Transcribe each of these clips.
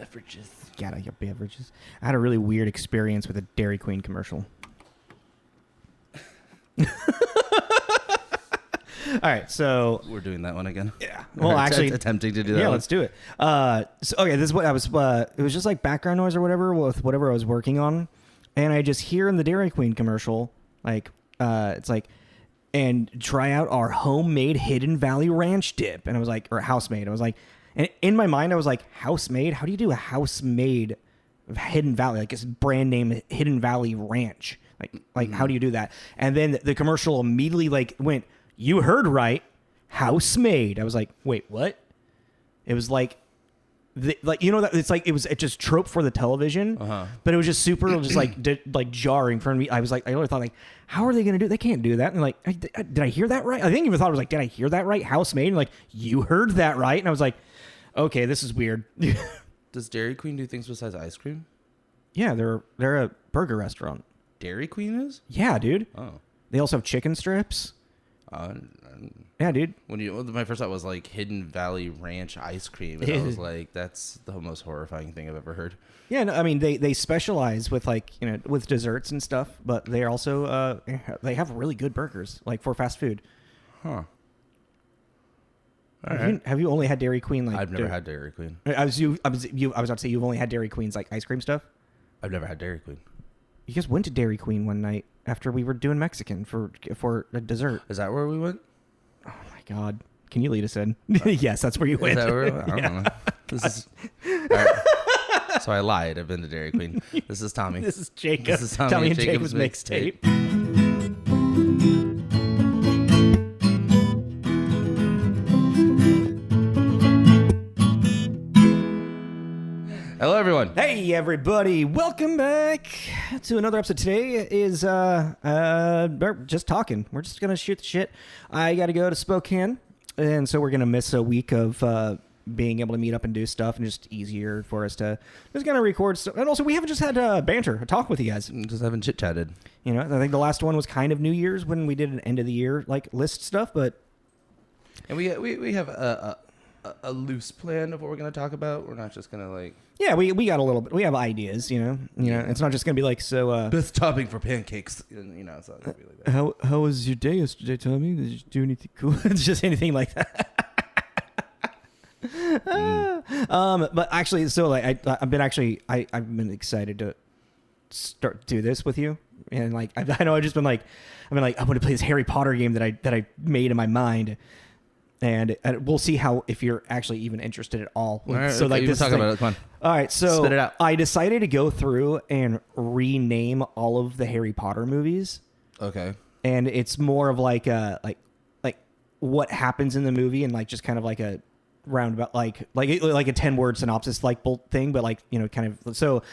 beverages. Gotta get beverages. I had a really weird experience with a Dairy Queen commercial. All right, so we're doing that one again. Yeah. Well, actually, attempting to do that. Yeah, one. let's do it. So okay, this is what I was. It was just like background noise or whatever with whatever I was working on, and I just hear in the Dairy Queen commercial, like, it's like, and try out our homemade Hidden Valley Ranch dip, and I was like, or house-made. I was like, and in my mind, I was like, house-made? How do you do a house-made of Hidden Valley? Like it's brand name Hidden Valley Ranch. Like how do you do that? And then the commercial immediately like went. You heard right, house made. I was like, wait, what? It was like, you know that it's like it just trope for the television, but it was just super, just like jarring for me. I was like, I really thought like, how are they gonna do? They can't do that. And like, did I hear that right? I think even thought it was like, did I hear that right? House made. And like, you heard that right? And I was like, okay, this is weird. Does Dairy Queen do things besides ice cream? Yeah, they're a burger restaurant. Dairy Queen is? Yeah, dude. Oh, they also have chicken strips. Yeah, dude. My first thought was like Hidden Valley Ranch ice cream, and I was like, that's the most horrifying thing I've ever heard. Yeah, no, I mean they specialize with like with desserts and stuff, but they also they have really good burgers like for fast food. Huh. Have you only had Dairy Queen? Like I've never had Dairy Queen. I was about to say you've only had Dairy Queen's like ice cream stuff. I've never had Dairy Queen. You guys went to Dairy Queen one night after we were doing Mexican for a dessert. Is that where we went? Oh my God! Can you lead us in? Yes, that's where you went. Is that where we went? I don't know. This is all right. So I lied. I've been to Dairy Queen. This is Tommy. This is Jacob. This is Tommy and Jacob's mixtape. Hello, everyone. Hey, everybody! Welcome back to another episode. Today is we're just talking. We're just gonna shoot the shit. I got to go to Spokane, and so we're gonna miss a week of being able to meet up and do stuff, and just easier for us to just gonna record stuff. And also, we haven't just had banter, a talk with you guys. Just haven't chit chatted. You know, I think the last one was kind of New Year's when we did an end of the year like list stuff, but and we have a loose plan of what we're gonna talk about. We're not just gonna like. Yeah, we got a little bit. We have ideas, you know. It's not just gonna be like so. Best topping for pancakes, It's not gonna be like that. How was your day yesterday, Tommy? Did you do anything cool? It's just anything like that. But actually, so like I've been excited to start do this with you, and like I know I've just been like I want to play this Harry Potter game that I made in my mind. And we'll see how if you're actually even interested at all. All right, so okay, like this talk about it. Come on. All right, so spit it out. I decided to go through and rename all of the Harry Potter movies. Okay. And it's more of like like what happens in the movie and like just kind of like a roundabout like a 10-word synopsis like thing, but like kind of so.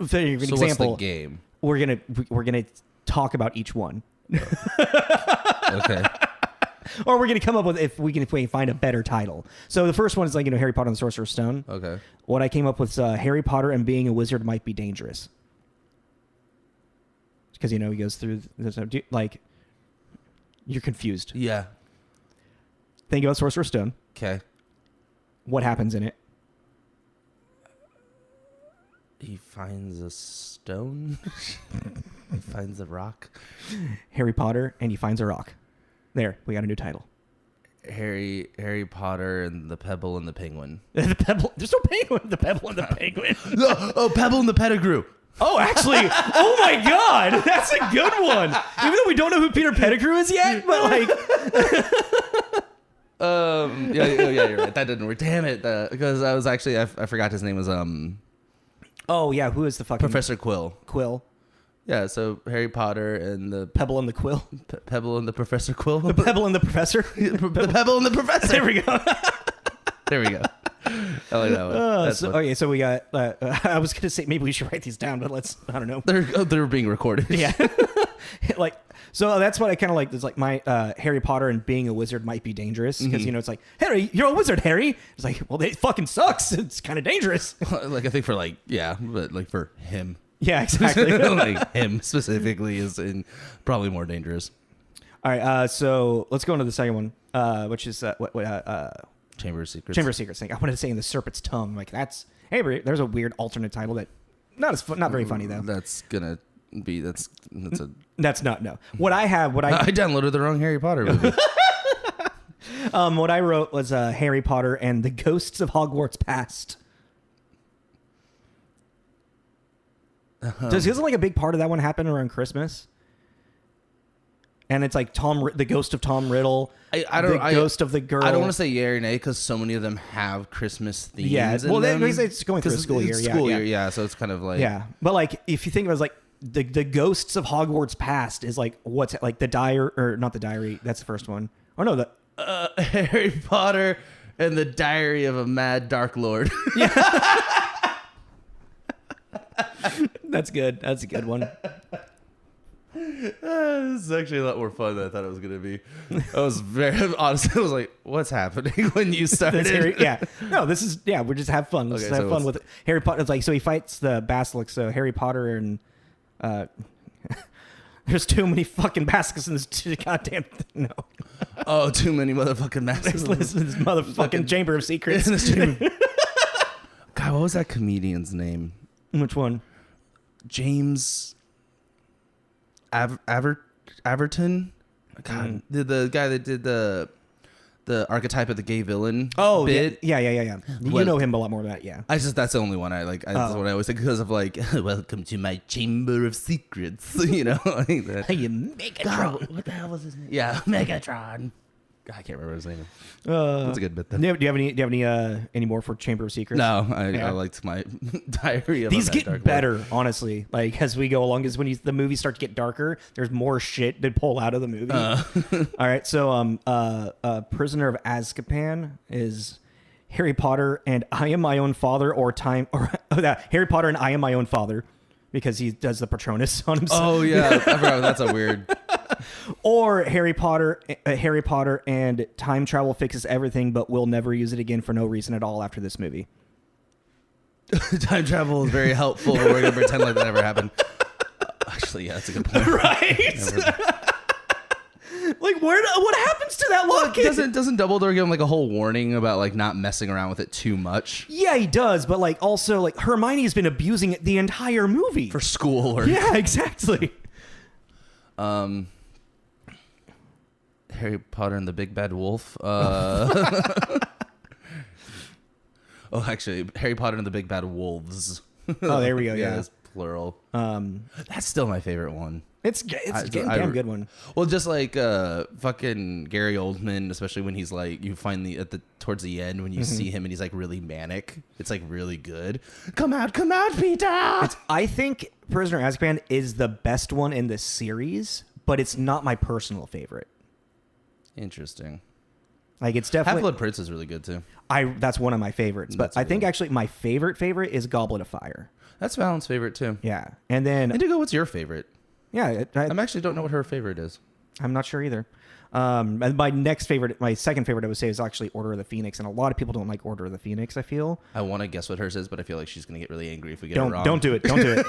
For an example, what's the game? We're gonna talk about each one. Okay. Or we're going to come up with if we can find a better title. So the first one is like Harry Potter and the Sorcerer's Stone. Okay. What I came up with is Harry Potter and being a wizard might be dangerous. Because he goes through this, like you're confused. Yeah. Think about Sorcerer's Stone. Okay. What happens in it? He finds a stone. He finds a rock. Harry Potter and he finds a rock. There, we got a new title. Harry Potter and the Pebble and the Penguin. The Pebble. There's no penguin. The Pebble and the Penguin. Pebble and the Pettigrew. Oh, actually, oh my God, that's a good one. Even though we don't know who Peter Pettigrew is yet, but like, yeah, you're right. That didn't work. Damn it, because I was actually I forgot his name was Oh yeah, who is the fucking Professor Quill? Quill. Yeah, so Harry Potter and the Pebble and the Quill. Pebble and the Professor Quill. The Pebble and the Professor. The Pebble and the Professor. There we go. There we go. I like that one. Okay, so we got. I was gonna say maybe we should write these down, but let's. I don't know. They're being recorded. Yeah. Like so that's what I kind of like. Is like my Harry Potter and being a wizard might be dangerous because it's like Harry, you're a wizard, Harry. It's like it fucking sucks. It's kind of dangerous. Like I think for but like for him. Yeah, exactly. Like him specifically is probably more dangerous. All right, so let's go into the second one, which is Chamber of Secrets. Chamber of Secrets thing. I wanted to say in the Serpent's Tongue. Like that's there's a weird alternate title that not very funny though. That's gonna be that's not no. What I downloaded the wrong Harry Potter movie. What I wrote was Harry Potter and the Ghosts of Hogwarts Past. Doesn't like a big part of that one happen around Christmas? And it's like the ghost of Tom Riddle, ghost of the girl. I don't want to say yay or nay because so many of them have Christmas themes. Yeah, well, it's going through a school year. Yeah, so it's kind of like but like if you think of it as like the Ghosts of Hogwarts Past is like what's like the diary or not the diary. That's the first one. Oh no, Harry Potter and the Diary of a Mad Dark Lord. That's good. That's a good one. This is actually a lot more fun than I thought it was going to be. I was very honestly. I was like, "What's happening?" When you started. We just have fun. Let's have fun with it. Harry Potter. It's like so he fights the basilisk. So Harry Potter and there's too many fucking basilisks in this goddamn thing. No. Oh, too many motherfucking basilisks. Listen to this motherfucking Chamber of Secrets. God, what was that comedian's name? Which one? James Averton. God, the guy that did the archetype of the gay villain. Oh, bit. Yeah. You know him a lot more than that. Yeah. That's the only one I like. That's what I always think because of like, welcome to my Chamber of Secrets. You know, like that. Hey, Megatron. God, what the hell was his name? Yeah, Megatron. God, I can't remember his name. That's a good bit. Then. Do you have any more for Chamber of Secrets? No, I liked my Diary of These a Mad get Dark better, Lord. honestly. Like as we go along, is when the movies start to get darker. There's more shit to pull out of the movie. All right, so Prisoner of Azkaban is Harry Potter and I Am My Own Father, Harry Potter and I Am My Own Father, because he does the Patronus on himself. Oh yeah, I forgot, that's a weird. Or Harry Potter and time travel fixes everything, but we'll never use it again for no reason at all after this movie. Time travel is very helpful, but we're going to pretend like that never happened. Actually, yeah, that's a good point. Right? Like, what happens to that locket? Doesn't Dumbledore give him like a whole warning about like not messing around with it too much? Yeah, he does, but like also like Hermione's been abusing it the entire movie. For school or... Yeah, exactly. Harry Potter and the Big Bad Wolf. Oh, actually, Harry Potter and the Big Bad Wolves. Oh, there we go. Yeah, it's plural. That's still my favorite one. It's a damn good one. Well, just like fucking Gary Oldman, especially when he's like, you find towards the end when you see him and he's like really manic. It's like really good. Come out, Peter. I think Prisoner of Azkaban is the best one in the series, but it's not my personal favorite. Interesting. Like it's definitely Half-Blood Prince is really good too. That's one of my favorites, but I think actually my favorite is Goblet of Fire. That's Valen's favorite too. Yeah, and then Indigo, what's your favorite? Yeah, I actually don't know what her favorite is. I'm not sure either. And my second favorite, I would say, is actually Order of the Phoenix, and a lot of people don't like Order of the Phoenix. I feel. I want to guess what hers is, but I feel like she's gonna get really angry if we get it wrong. Don't do it. Don't do it.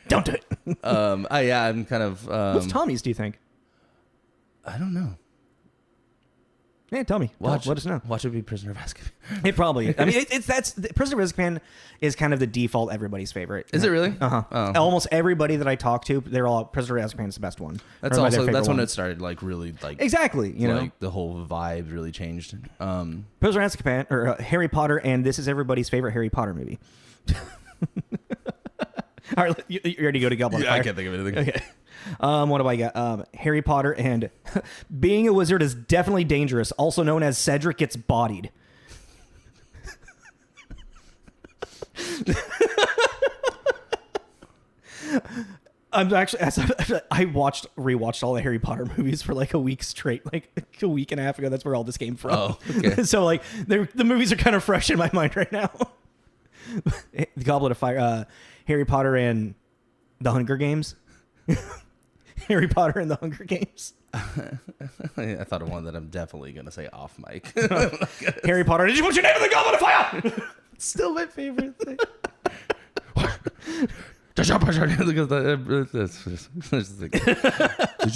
Don't do it. Yeah, I'm kind of. What's Tommy's? Do you think? I don't know. Yeah, tell me. Let us know. Watch it be Prisoner of Azkaban. It probably is. I mean, that's Prisoner of Azkaban is kind of the default everybody's favorite. Is it really? Uh-huh. Oh. Almost everybody that I talk to, they're all Prisoner of Azkaban is the best one. That's when it started like really like exactly. You know, the whole vibe really changed. Prisoner of Azkaban or Harry Potter, and this is everybody's favorite Harry Potter movie. All right, you ready to go to Goblet of Fire? I can't think of anything. Okay. What do I got? Harry Potter and being a wizard is definitely dangerous, also known as Cedric gets bodied. I'm actually, I rewatched all the Harry Potter movies for like a week straight, like a week and a half ago. That's where all this came from. Oh, okay. So like the movies are kind of fresh in my mind right now. The Goblet of Fire, Harry Potter and the Hunger Games. Harry Potter and the Hunger Games. I thought of one that I'm definitely going to say off mic. Harry Potter. Did you put your name in the Goblet of Fire? Still my favorite thing. Did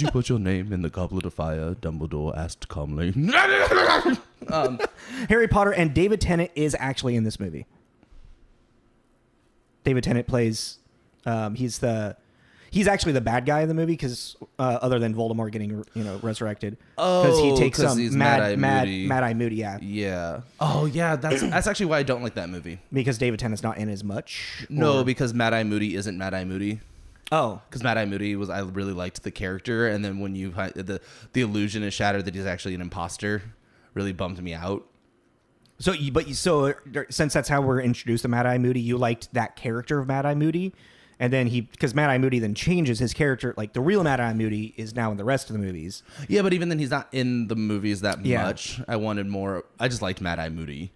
you put your name in the Goblet of Fire? Dumbledore asked calmly. Harry Potter and David Tennant is actually in this movie. David Tennant plays. He's actually the bad guy in the movie because other than Voldemort getting resurrected, because he takes Mad Eye Moody, yeah. Oh yeah, that's actually why I don't like that movie. Because David Tennant's not in as much. No, because Mad Eye Moody isn't Mad Eye Moody. Oh, because Mad Eye Moody I really liked the character, and then when the illusion is shattered that he's actually an imposter, really bummed me out. So since that's how we're introduced to Mad Eye Moody, you liked that character of Mad Eye Moody. And then because Mad Eye Moody then changes his character, like the real Mad Eye Moody is now in the rest of the movies. Yeah, but even then he's not in the movies that much. I wanted more. I just liked Mad Eye Moody.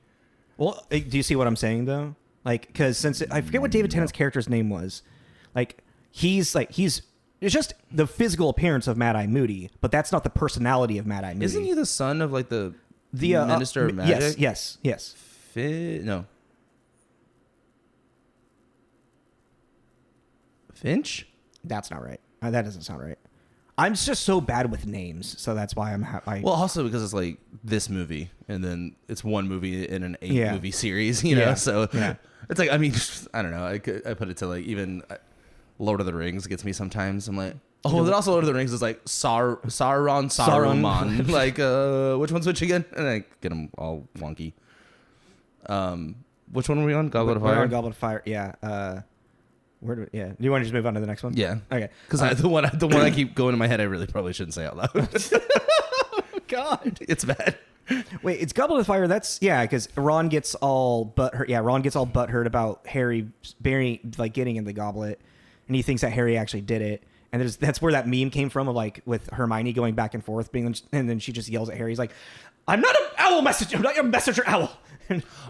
Well, do you see what I'm saying though? Like, because I forget what David Tennant's character's name was. Like, it's just the physical appearance of Mad Eye Moody, but that's not the personality of Mad Eye Moody. Isn't he the son of like the Minister of Magic? Yes. No. Finch? That's not right. That doesn't sound right. I'm just so bad with names, so that's why I'm. Well, also because it's like this movie, and then it's one movie in an 8-movie series, you know. So it's like, I mean, I don't know. I put it to like even Lord of the Rings gets me sometimes. I'm like, oh, then also Lord of the Rings is like Saruman. Like, which one's which again? And I get them all wonky. Which one were we on? Goblet of Fire. We're on Goblet of Fire. Yeah. Do you want to just move on to the next one? Yeah. Okay. Because the one I keep going in my head, I really probably shouldn't say out loud. Oh, God. It's bad. Wait, it's Goblet of Fire. That's, because Ron gets all butthurt. Yeah, Ron gets all butthurt about Harry getting in the goblet, and he thinks that Harry actually did it. And that's where that meme came from of like with Hermione going back and forth, and then she just yells at Harry. He's like, "I'm not an owl messenger. I'm not your messenger owl."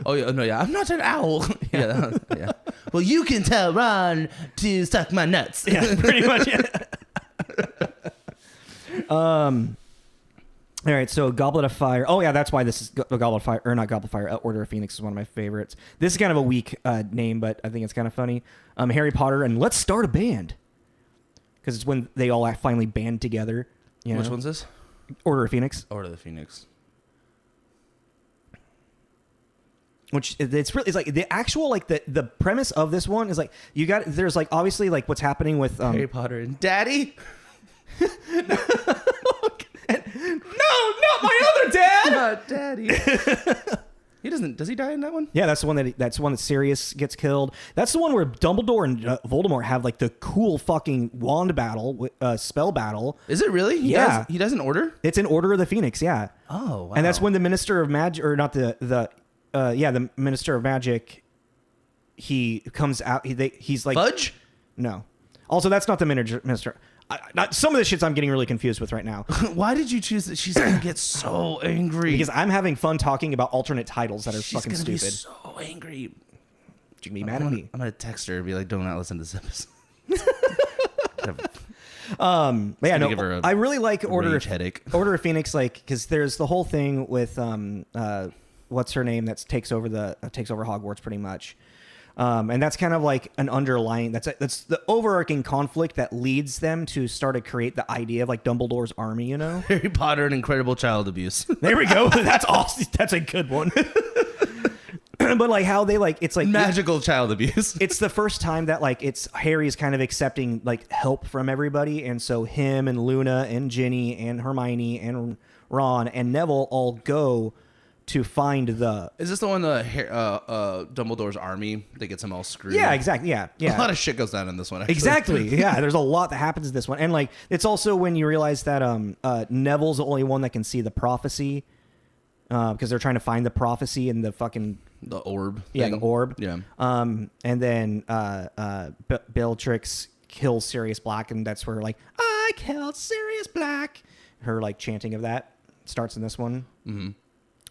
Oh yeah, no, yeah, I'm not an owl. Yeah. Well, you can tell Ron to suck my nuts. Yeah, pretty much. Yeah. All right, so Goblet of Fire. Oh yeah, that's why this is Goblet of Fire, or not Goblet of Fire. Order of Phoenix is one of my favorites. This is kind of a weak name, but I think it's kind of funny. Harry Potter and Let's Start a Band, because it's when they all finally band together. Which one's this? Order of Phoenix. Order of the Phoenix. Which it's like the actual like the premise of this one is like there's like obviously like what's happening with Harry Potter and Daddy. No, not my other dad. Not Daddy. He doesn't. Does he die in that one? Yeah, that's the one that Sirius gets killed. That's the one where Dumbledore and Voldemort have like the cool fucking wand battle, spell battle. Is it really? He does an order. It's an Order of the Phoenix. Yeah. Oh, wow. And that's when the Minister of Magic, or not the Minister of Magic, he comes out. He's like Fudge. No. Also, that's not the Minister. Some of the shits I'm getting really confused with right now. Why did you choose that? She's gonna get so angry because I'm having fun talking about alternate titles that are fucking stupid. She's gonna be so angry. You can be mad at me. I'm gonna text her and be like, "Do not listen to this episode." I really like Order of Phoenix, like because there's the whole thing with what's her name that takes over Hogwarts pretty much. And that's kind of like an underlying, that's the overarching conflict that leads them to start to create the idea of like Dumbledore's army, you know? Harry Potter and incredible child abuse. There we go. That's awesome. That's a good one. But like how they like, it's like magical child abuse. It's the first time that like it's Harry's kind of accepting like help from everybody. And so him and Luna and Ginny and Hermione and Ron and Neville all go to find the... Is this the one, Dumbledore's army that gets him all screwed? Yeah, exactly. Yeah. A lot of shit goes down in this one, actually. Exactly. Yeah, there's a lot that happens in this one. And like, it's also when you realize that Neville's the only one that can see the prophecy, because they're trying to find the prophecy in the fucking... The orb. Yeah, thing. the orb. Yeah. And then Bellatrix kills Sirius Black, and that's where like, I killed Sirius Black. Her like chanting of that starts in this one. Mm-hmm.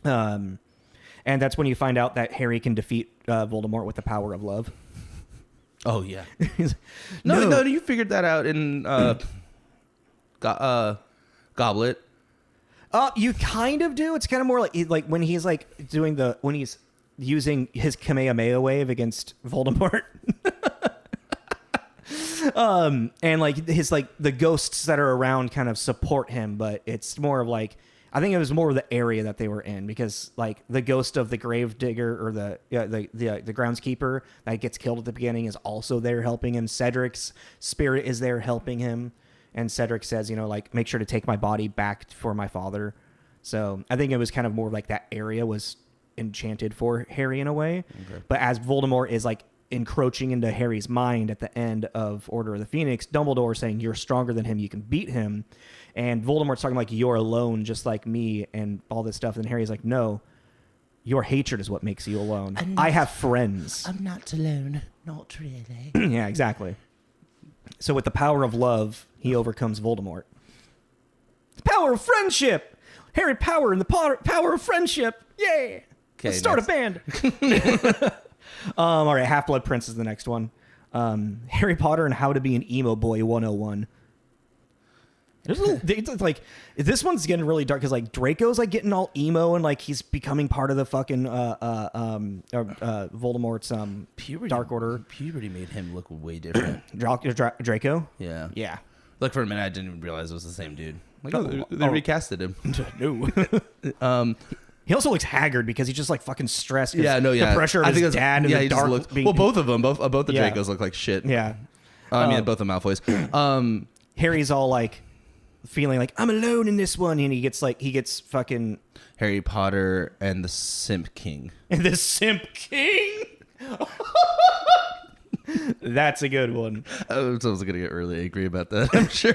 And that's when you find out that Harry can defeat Voldemort with the power of love. Oh yeah. No, you figured that out in Goblet. You kind of do. It's kind of more like when he's like when he's using his Kamehameha wave against Voldemort. And like his like the ghosts that are around kind of support him, but it's more of like I think it was more of the area that they were in because like the ghost of the grave digger or the groundskeeper that gets killed at the beginning is also there helping him. Cedric's spirit is there helping him, and Cedric says, like make sure to take my body back for my father. So I think it was kind of more like that area was enchanted for Harry in a way. Okay. But as Voldemort is like encroaching into Harry's mind at the end of Order of the Phoenix, Dumbledore saying you're stronger than him, you can beat him, and Voldemort's talking like you're alone just like me and all this stuff, and Harry's like, no, your hatred is what makes you alone. I have friends. I'm not alone. Not really. Yeah, exactly. So with the power of love, he overcomes Voldemort. The power of friendship. Harry Power and the power of friendship. Yeah. Okay, let's start a band. All right, Half-Blood Prince is the next one. Harry Potter and How to Be an Emo Boy 101. It's like this one's getting really dark because like Draco's like getting all emo and like he's becoming part of the fucking Voldemort's Dark Order. Puberty made him look way different. Draco? Yeah. Yeah. Like for a minute, I didn't even realize it was the same dude. Like, they recasted him. No. He also looks haggard because he's just like fucking stressed. Yeah, no, yeah. The pressure of his dad and the dark. Well, both of them, both the Dracos look like shit. Yeah. I mean, both the Malfoys. Harry's all like feeling like I'm alone in this one, and he gets fucking Harry Potter and the Simp King. And the Simp King. That's a good one. I was gonna get really angry about that. I'm sure.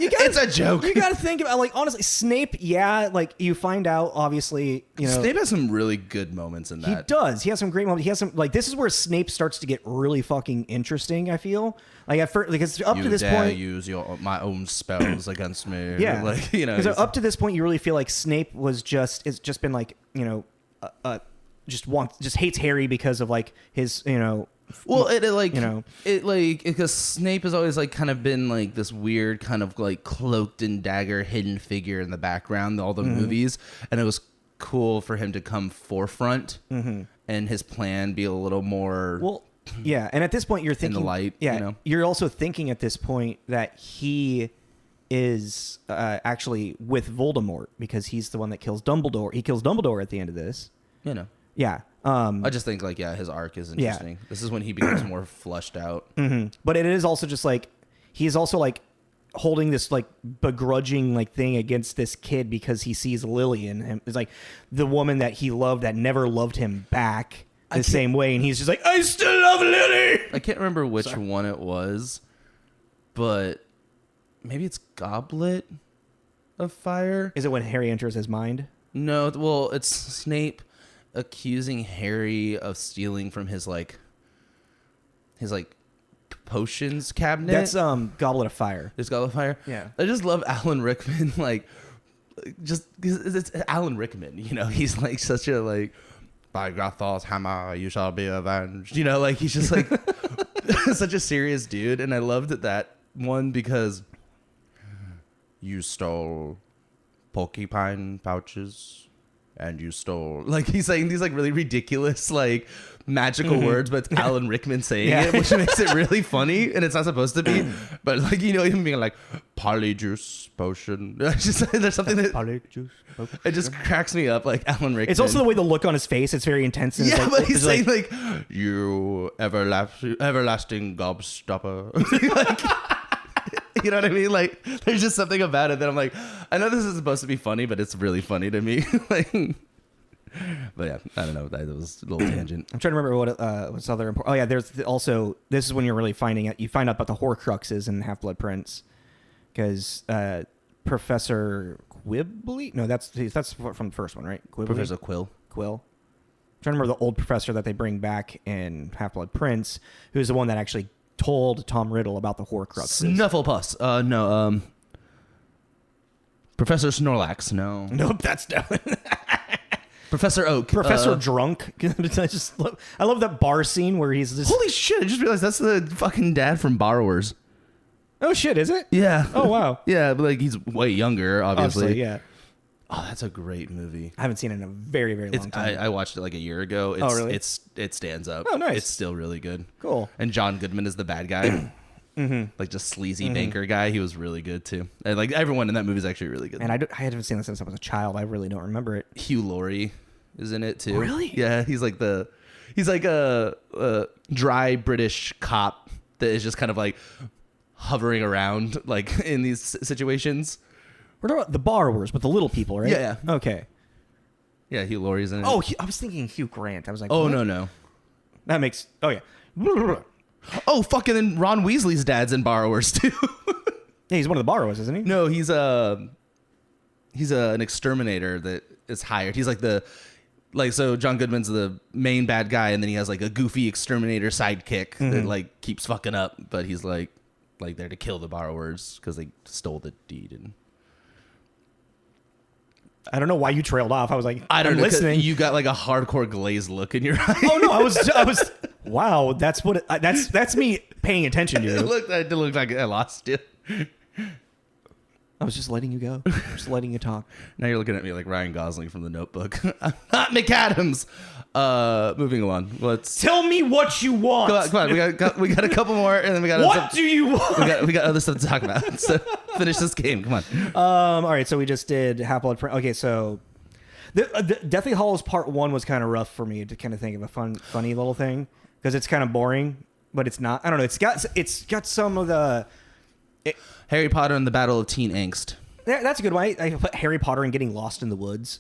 It's a joke. You got to think about, like, honestly, Snape, yeah, like, you find out, obviously, Snape has some really good moments in that. He does. He has some great moments. He has some, like, this is where Snape starts to get really fucking interesting, I feel. Like, at first, because up to this point... use my own spells against me. Yeah. Like, Because up to this point, you really feel like Snape was it's just been, like, just hates Harry because of, like, his, Well, because Snape has always like kind of been like this weird kind of like cloaked and dagger hidden figure in the background, all the movies, and it was cool for him to come forefront and his plan be a little more. Well, yeah, and at this point you're thinking in the light. Yeah, you're also thinking at this point that he is actually with Voldemort because he's the one that kills Dumbledore. He kills Dumbledore at the end of this. Yeah. I just think his arc is interesting. Yeah. This is when he becomes more flushed out. But it is also just like he's also like holding this like begrudging like thing against this kid because he sees Lily in him. It's like the woman that he loved that never loved him back the same way, and he's just like, I still love Lily. I can't remember which one it was, but maybe it's Goblet of Fire. Is it when Harry enters his mind? No, well, it's Snape accusing Harry of stealing from his potions cabinet. That's Goblet of Fire. It's Goblet of Fire. Yeah. I just love Alan Rickman. It's Alan Rickman. He's like such a by Grathal's hammer you shall be avenged. He's just like such a serious dude, and I loved that one because you stole porcupine pouches. And you stole, he's saying these really ridiculous magical words, but it's Alan Rickman saying it, which makes it really funny, and it's not supposed to be. But him being like polyjuice potion. There's something that polyjuice potion. It just cracks me up, like Alan Rickman. It's also the way the look on his face. It's very intense. And but he's saying you everlasting gobstopper. You know what I mean? There's just something about it that I'm like, I know this is supposed to be funny, but it's really funny to me. But yeah, I don't know. That was a little tangent. I'm trying to remember what's other important. Oh yeah, there's also, this is when you're really finding out. You find out about the Horcruxes in Half-Blood Prince, because Professor Quibbly. No, that's from the first one, right? Quibbly? Professor Quill. I'm trying to remember the old professor that they bring back in Half-Blood Prince, who's the one that actually told Tom Riddle about the Horcruxes. Snufflepuss. No. Professor Snorlax. No. Nope, that's definitely... Professor Oak. Professor Drunk. I love that bar scene where he's just... Holy shit, I just realized that's the fucking dad from Borrowers. Oh shit, is it? Yeah. Oh wow. Yeah, but he's way younger, obviously. Yeah. Oh, that's a great movie. I haven't seen it in a very, very long time. I watched it like a year ago. Oh, really? It stands up. Oh, nice. It's still really good. Cool. And John Goodman is the bad guy. Like just sleazy banker guy. He was really good too. And like everyone in that movie is actually really good. And I haven't seen this since I was a child. I really don't remember it. Hugh Laurie is in it too. Really? Yeah, he's like a dry British cop that is just kind of like hovering around like in these situations. We're talking about the borrowers, but the little people, right? Yeah. Okay. Yeah, Hugh Laurie's in it. Oh, I was thinking Hugh Grant. I was like, oh, what? no. That makes... Oh, yeah. Oh, fucking then Ron Weasley's dad's in Borrowers, too. Yeah, he's one of the borrowers, isn't he? No, he's an exterminator that is hired. He's like so John Goodman's the main bad guy, and then he has like a goofy exterminator sidekick that like keeps fucking up, but he's like there to kill the borrowers because they stole the deed. And I don't know why you trailed off. I was like, I don't know. Listening. You got like a hardcore glazed look in your eye. Oh no, I was. Wow, that's what. That's me paying attention to you. I did look like I lost you. I was just letting you go. Just letting you talk. Now you're looking at me like Ryan Gosling from The Notebook. I'm not McAdams. Moving along. Let's tell me what you want. Come on. We got a couple more, and then we got. What do you want? We got other stuff to talk about. So finish this game. Come on. All right. So we just did Half-Blood Prince. Okay. So the Deathly Hallows Part 1 was kind of rough for me to kind of think of a funny little thing because it's kind of boring, but it's not. I don't know. It's got some of the. Harry Potter and the Battle of Teen Angst. That's a good one. I put Harry Potter and getting lost in the woods.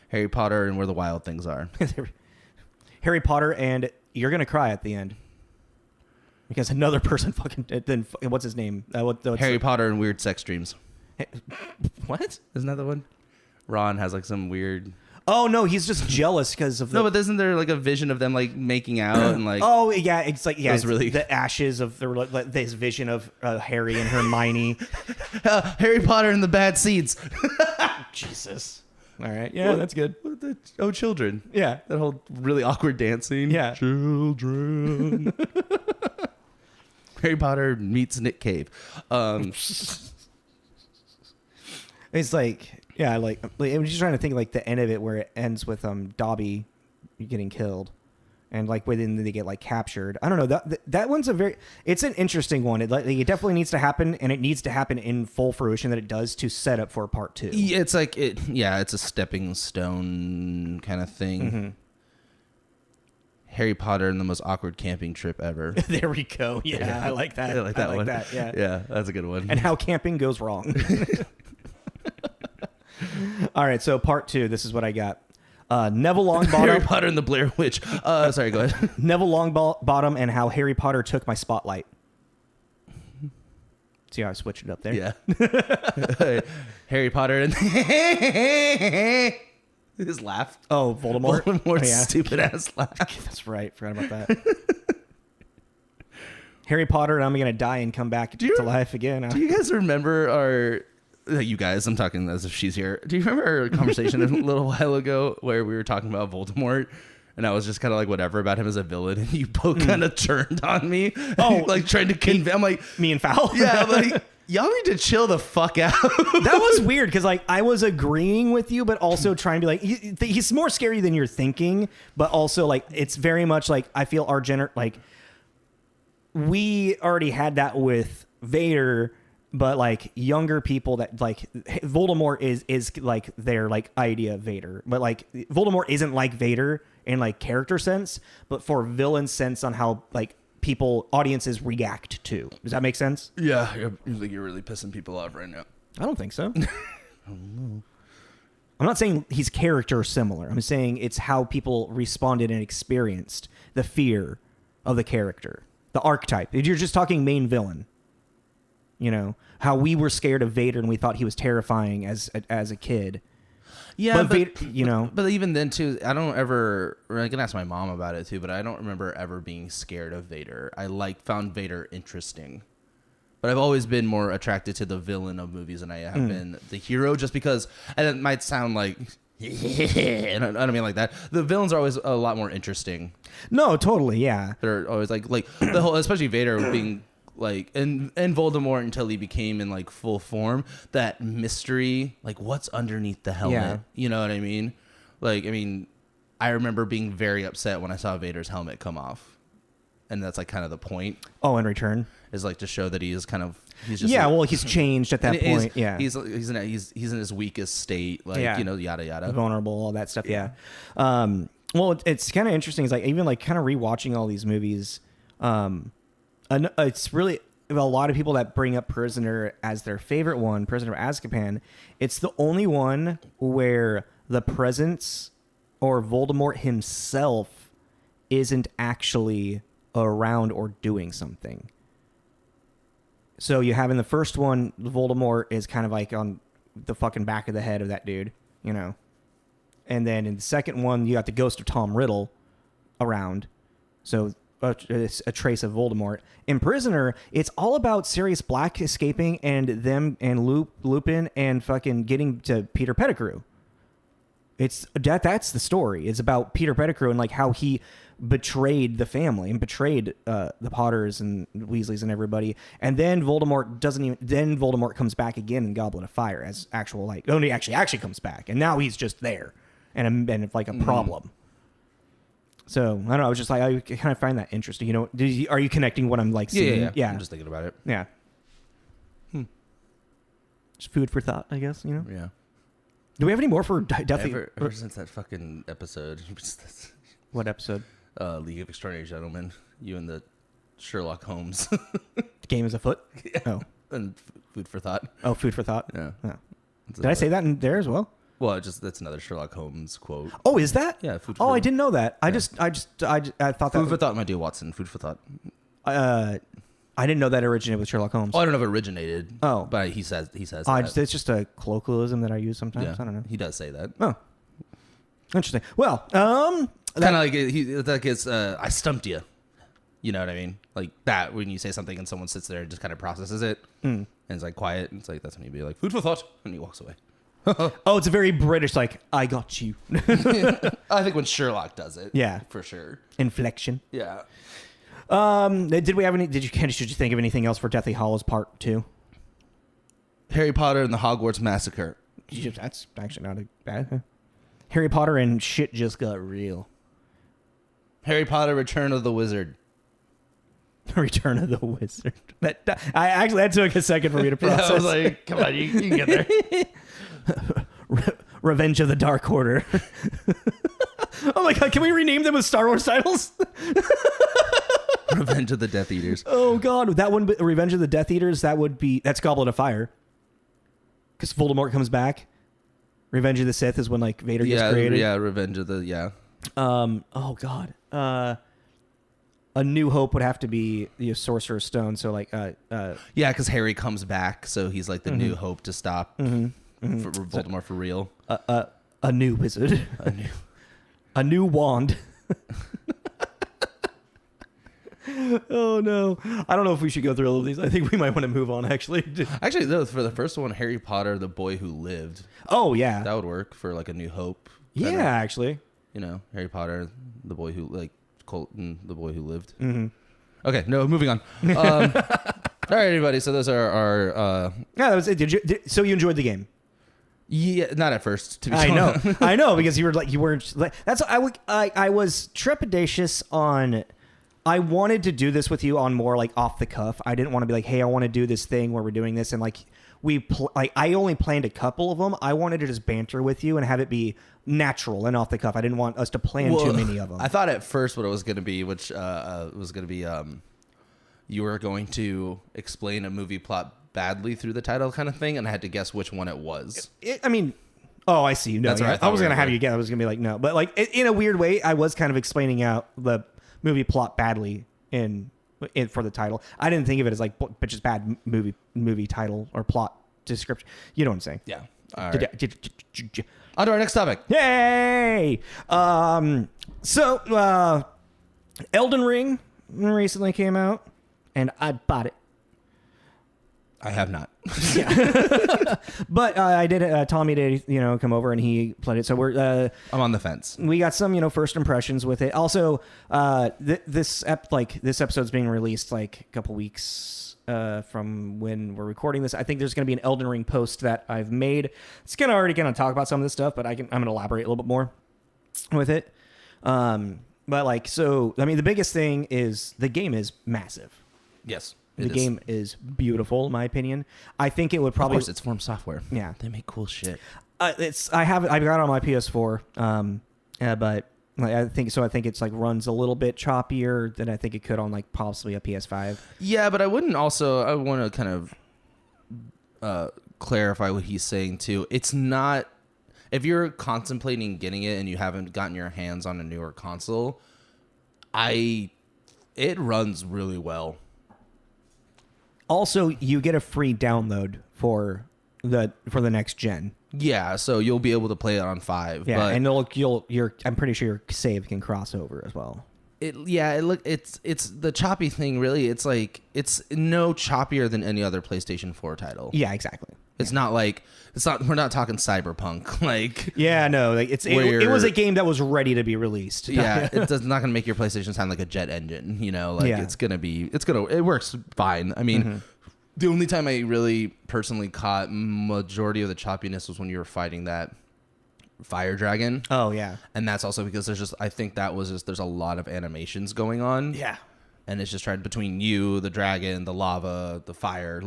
Harry Potter and Where the Wild Things Are. Harry Potter and you're going to cry at the end. Because another person then what's his name? Harry Potter and Weird Sex Dreams. What? Isn't that the one? Ron has like some weird... Oh, no, he's just jealous because of the... No, but isn't there like a vision of them like making out and like... Oh, yeah, it's like, yeah, it's really... the ashes of this vision of Harry and Hermione. Harry Potter and the Bad Seeds. Jesus. All right, yeah, that's good. Children. Yeah. That whole really awkward dancing. Yeah. Children. Harry Potter meets Nick Cave. It's like... Yeah, like I'm just trying to think like the end of it where it ends with Dobby getting killed, and like within they get like captured. I don't know, that one's it's an interesting one. It definitely needs to happen, and it needs to happen in full fruition that it does to set up for part 2. It's like it's a stepping stone kind of thing. Mm-hmm. Harry Potter and the most awkward camping trip ever. There we go. Yeah, I like that. I like that one. Yeah, yeah, that's a good one. And how camping goes wrong. All right, so part 2. This is what I got. Neville Longbottom. Harry Potter and the Blair Witch. Sorry, go ahead. Neville Longbottom and how Harry Potter took my spotlight. See how I switched it up there? Yeah. Harry Potter and his laugh. Oh, Voldemort. Voldemort's stupid ass laugh. That's right. Forgot about that. Harry Potter and I'm gonna die and come back to life again. Do you guys remember you guys, I'm talking as if she's here. Do you remember our conversation a little while ago where we were talking about Voldemort? And I was just kind of like, whatever about him as a villain. And you both kind of turned on me. Oh, like trying to convince. I'm like, me and Fowl? Yeah, I'm like, y'all need to chill the fuck out. That was weird because like I was agreeing with you, but also trying to be like, he's more scary than you're thinking. But also like, it's very much like, I feel like we already had that with Vader. But like younger people that like Voldemort is like their like idea of Vader, but like Voldemort isn't like Vader in like character sense, but for villain sense on how like audiences react to. Does that make sense? Yeah, you're really pissing people off right now. I don't think so. I don't know. I'm not saying he's character similar. I'm saying it's how people responded and experienced the fear of the character, the archetype. You're just talking main villain. You know, how we were scared of Vader and we thought he was terrifying as a kid. Yeah, but Vader, But even then, too, I can ask my mom about it, too, but I don't remember ever being scared of Vader. I found Vader interesting. But I've always been more attracted to the villain of movies than I have been the hero, just because, and it might sound like, and I don't mean like that. The villains are always a lot more interesting. No, totally, yeah. They're always like the whole, especially Vader being like and Voldemort until he became in like full form, that mystery, like what's underneath the helmet. Yeah. You know what I mean? Like, I mean, I remember being very upset when I saw Vader's helmet come off. And that's like kind of the point. Oh, in return is like to show that he is kind of he's just well, he's changed at that point. He's in his weakest state, like yada yada, vulnerable, all that stuff. Yeah. Well, it's kind of interesting. It's like even like kind of rewatching all these movies. It's really a lot of people that bring up Prisoner as their favorite one, Prisoner of Azkaban. It's the only one where the presence or Voldemort himself isn't actually around or doing something. So you have in the first one, Voldemort is kind of like on the fucking back of the head of that dude, you know. And then in the second one, you got the ghost of Tom Riddle around. So it's a trace of Voldemort. In Prisoner, it's all about Sirius Black escaping and them and Lupin and fucking getting to Peter Pettigrew. That's the story. It's about Peter Pettigrew and like how he betrayed the family and betrayed the Potters and Weasleys and everybody. And then Voldemort comes back again in Goblet of Fire as actual like he actually comes back, and now he's just there and like a problem. So I don't know. I was just like, I kind of find that interesting. You know, are you connecting what I'm like seeing? Yeah. I'm just thinking about it. Yeah. Just food for thought, I guess. You know. Yeah. Do we have any more for Deathly? Ever since that fucking episode. What episode? League of Extraordinary Gentlemen. You and the Sherlock Holmes. The game is afoot? Yeah. Oh. And food for thought. Oh, food for thought? Yeah. Oh. Did I say that in there as well? Well, that's another Sherlock Holmes quote. Oh, is that? Yeah. Food for I didn't know that. I thought that. Food for thought, my dear Watson. Food for thought. I didn't know that originated with Sherlock Holmes. Oh, I don't know if it originated. Oh. But he says that. It's just a colloquialism that I use sometimes. Yeah, I don't know. He does say that. Oh. Interesting. Well, kind of like I stumped you. You know what I mean? Like that when you say something and someone sits there and just kind of processes it and it's like quiet. And it's like that's when you be like food for thought, and he walks away. Oh, it's a very British like I got you. I think when Sherlock does it, yeah, for sure. Inflection. Yeah. Did we have any? Should you think of anything else for Deathly Hallows Part 2? Harry Potter and the Hogwarts Massacre. That's actually not a bad. Huh? Harry Potter and shit just got real. Harry Potter: Return of the Wizard. Return of the Wizard. That took a second for me to process. I was like, come on, you can get there. Revenge of the Dark Order. Oh my god, can we rename them as Star Wars titles? Revenge of the Death Eaters. Oh god, that one, Revenge of the Death Eaters, that's Goblet of Fire. Because Voldemort comes back. Revenge of the Sith is when like Vader gets created. Yeah, Revenge of the oh god. A New Hope would have to be the Sorcerer's Stone. So like yeah, because Harry comes back, so he's like the New Hope to stop for Voldemort for real. A new wizard. A new wand. Oh no, I don't know if we should go through all of these. I think we might want to move on. Actually, though, for the first one, Harry Potter, the Boy Who Lived. Oh yeah, that would work for like A New Hope. Yeah, kinda, actually, you know, Harry Potter, the boy who Colton, the boy who lived. Mm-hmm. Okay, no, moving on. All right, everybody. So those are our. Yeah, that was it. So you enjoyed the game? Yeah, not at first. To be honest. I know because you weren't like that's. I was trepidatious on. I wanted to do this with you on more like off the cuff. I didn't want to be like, hey, I want to do this thing where we're doing this, and like I only planned a couple of them. I wanted to just banter with you and have it be natural and off the cuff. I didn't want us to plan too many of them. I thought at first what it was going to be, which was going to be, you were going to explain a movie plot badly through the title kind of thing, and I had to guess which one it was. Oh, I see. No, yeah, I was going to have you guess. I was going to be like, no. But like in a weird way, I was kind of explaining out the movie plot badly in for the title. I didn't think of it as like just bad movie title or plot description. You know what I'm saying? Yeah. All right. On to our next topic. Yay! So Elden Ring recently came out, and I bought it. I have not. But I did. Tommy did, come over and he played it. So I'm on the fence. We got some, first impressions with it. Also, this episode's being released like a couple weeks from when we're recording this. I think there's going to be an Elden Ring post that I've made. It's already going to talk about some of this stuff, but I'm going to elaborate a little bit more with it. But the biggest thing is the game is massive. Yes. The game is beautiful, in my opinion. I think it would probably... Of course, it's FromSoftware. Yeah. They make cool shit. I got it on my PS4, but I think it's runs a little bit choppier than I think it could on possibly a PS5. Yeah, but I want to kind of clarify what he's saying too. It's not... If you're contemplating getting it and you haven't gotten your hands on a newer console, it runs really well. Also, you get a free download for the next gen. Yeah, so you'll be able to play it on 5. Yeah, but and I'm pretty sure your save can cross over as well. It's the choppy thing. Really, it's no choppier than any other PlayStation 4 title. Yeah, exactly. It's not. We're not talking Cyberpunk. It was a game that was ready to be released. Yeah, it's not going to make your PlayStation sound like a jet engine. It works fine. I mean, the only time I really personally caught majority of the choppiness was when you were fighting that fire dragon. Oh yeah, and that's also because there's a lot of animations going on. Yeah, and it's just tried between you, the dragon, the lava, the fire,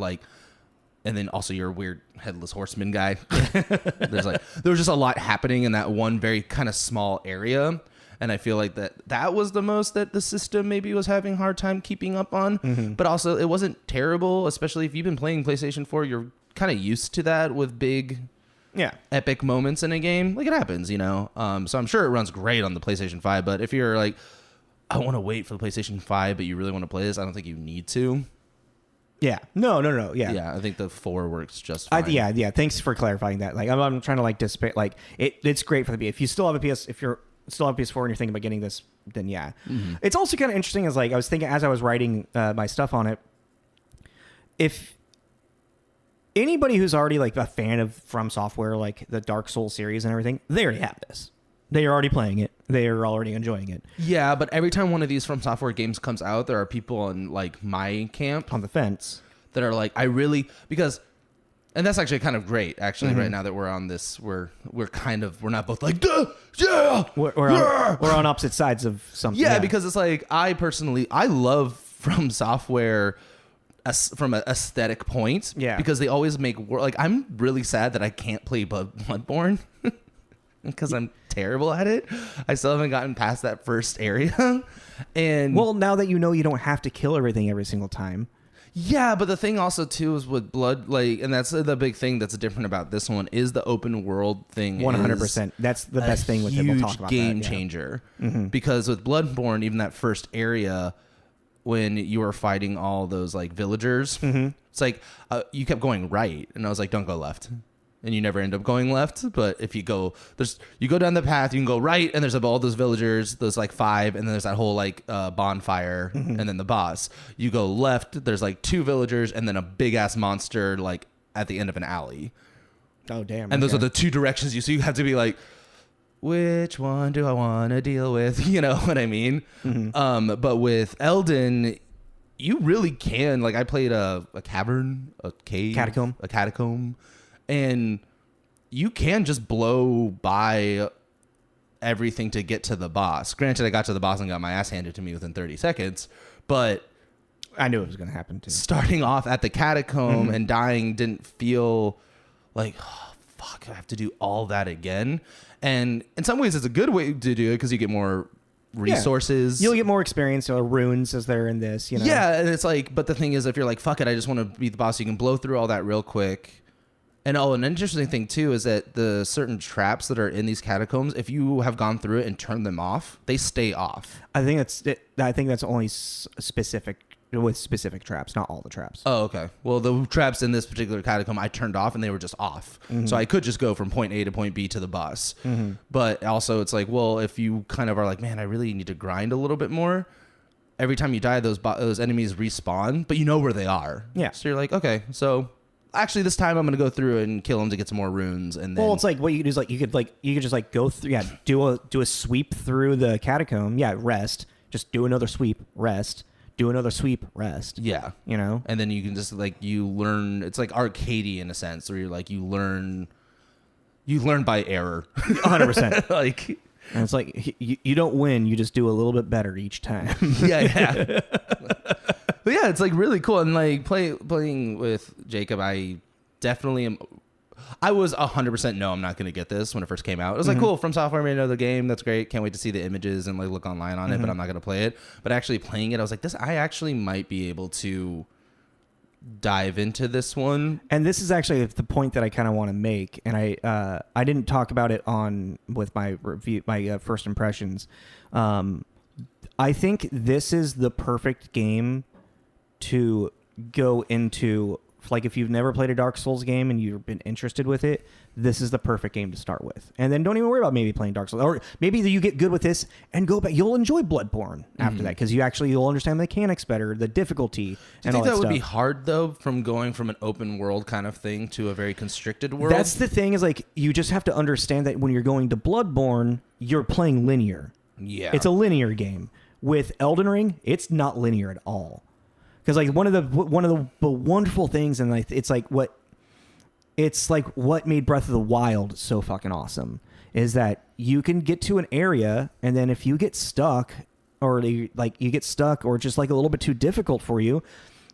and then also your weird headless horseman guy. There was just a lot happening in that one very kind of small area. And I feel like that was the most that the system maybe was having a hard time keeping up on. Mm-hmm. But also it wasn't terrible, especially if you've been playing PlayStation 4, you're kind of used to that with big epic moments in a game. It happens, So I'm sure it runs great on the PlayStation 5. But if you're I want to wait for the PlayStation 5, but you really want to play this, I don't think you need to. Yeah. No. Yeah. Yeah, I think the 4 works just fine. Yeah. Thanks for clarifying that. I'm trying to dissipate. It's great for the if you still have a PS, if you're still have a PS4 and you're thinking about getting this, then yeah. Mm-hmm. It's also kind of interesting as I was thinking as I was writing my stuff on it. If anybody who's already a fan of FromSoftware, the Dark Souls series and everything, they already have this. They are already playing it. They are already enjoying it. Yeah, but every time one of these FromSoftware games comes out, there are people in my camp on the fence that are and that's actually kind of great. Actually, right now that we're on this, we're not both duh, yeah, we're on opposite sides of something. Yeah, because it's I love FromSoftware from an aesthetic point. Yeah, because they always make I'm really sad that I can't play Bloodborne. Because I'm terrible at it. I still haven't gotten past that first area. And now that you don't have to kill everything every single time. Yeah, but the thing also too is with Blood, and that's the big thing that's different about this one is the open world thing. 100%. That's the best thing with it. We'll talk about game that, changer. Mm-hmm. Because with Bloodborne, even that first area, when you were fighting all those villagers, it's you kept going right, and I was don't go left. And you never end up going left, but if you go down the path, you can go right, and there's all those villagers, those 5, and then there's that whole bonfire, and then the boss. You go left, there's 2 villagers, and then a big ass monster at the end of an alley. Oh damn! And those are the 2 directions so you have to be which one do I want to deal with? You know what I mean? Mm-hmm. But with Elden, you really can. I played a cavern, a cave, a catacomb. And you can just blow by everything to get to the boss. Granted, I got to the boss and got my ass handed to me within 30 seconds, but I knew it was going to happen too. Starting off at the catacomb and dying didn't feel oh, fuck, I have to do all that again. And in some ways, it's a good way to do it because you get more resources. You'll get more experience or runes as they're in this. Yeah, and it's but the thing is, if you're fuck it, I just want to beat the boss, you can blow through all that real quick. And an interesting thing too is that the certain traps that are in these catacombs, if you have gone through it and turned them off, they stay off. I think that's only specific with specific traps, not all the traps. Oh, okay. Well, the traps in this particular catacomb I turned off and they were just off, so I could just go from point A to point B to the boss. But also, it's if you kind of are man, I really need to grind a little bit more. every time you die, those enemies respawn, but you know where they are. Yeah. So you're like, okay, so actually this time I'm going to go through and kill them to get some more runes. And then, well, it's like what you could do is like you could just like go through, do a sweep through the catacomb. Yeah, rest. Just do another sweep, rest. Do another sweep, rest. Yeah. You know? And then you can just like, you learn, it's like arcadey in a sense where you're like, you learn by error. 100%. Like, and it's like, you don't win, you just do a little bit better each time. yeah. But yeah, it's like really cool. And like playing with Jacob, I definitely am. I was 100% no, I'm not going to get this when it first came out. It was like, cool, FromSoftware made another game. That's great. Can't wait to see the images and like look online on it, but I'm not going to play it. But actually playing it, I was like, I actually might be able to dive into this one. And this is actually the point that I kind of want to make. And I didn't talk about it with my review, my first impressions. I think this is the perfect game to go into. Like if you've never played a Dark Souls game and you've been interested with it, this is the perfect game to start with. And then don't even worry about maybe playing Dark Souls, or maybe you get good with this and go back. You'll enjoy Bloodborne after that because you'll understand the mechanics better, the difficulty. Do you think that would be hard though, from going from an open world kind of thing to a very constricted world? That's the thing, is like you just have to understand that when you're going to Bloodborne, you're playing linear. Yeah, it's a linear game. With Elden Ring, it's not linear at all. Because like one of the wonderful things, and like it's like what made Breath of the Wild so fucking awesome is that you can get to an area, and then if you get stuck, or you get stuck, or just like a little bit too difficult for you,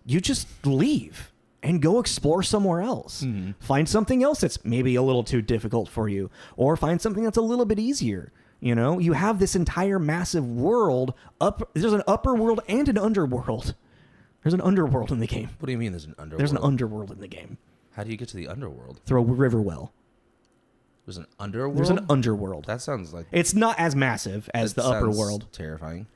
you just leave and go explore somewhere else. Find something else that's maybe a little too difficult for you, or find something that's a little bit easier. You know, you have this entire massive world. There's an upper world and an underworld. There's an underworld in the game. What do you mean there's an underworld? There's an underworld in the game. How do you get to the underworld? Through a river well. There's an underworld? There's an underworld. That sounds like... It's not as massive as the upper world. Terrifying.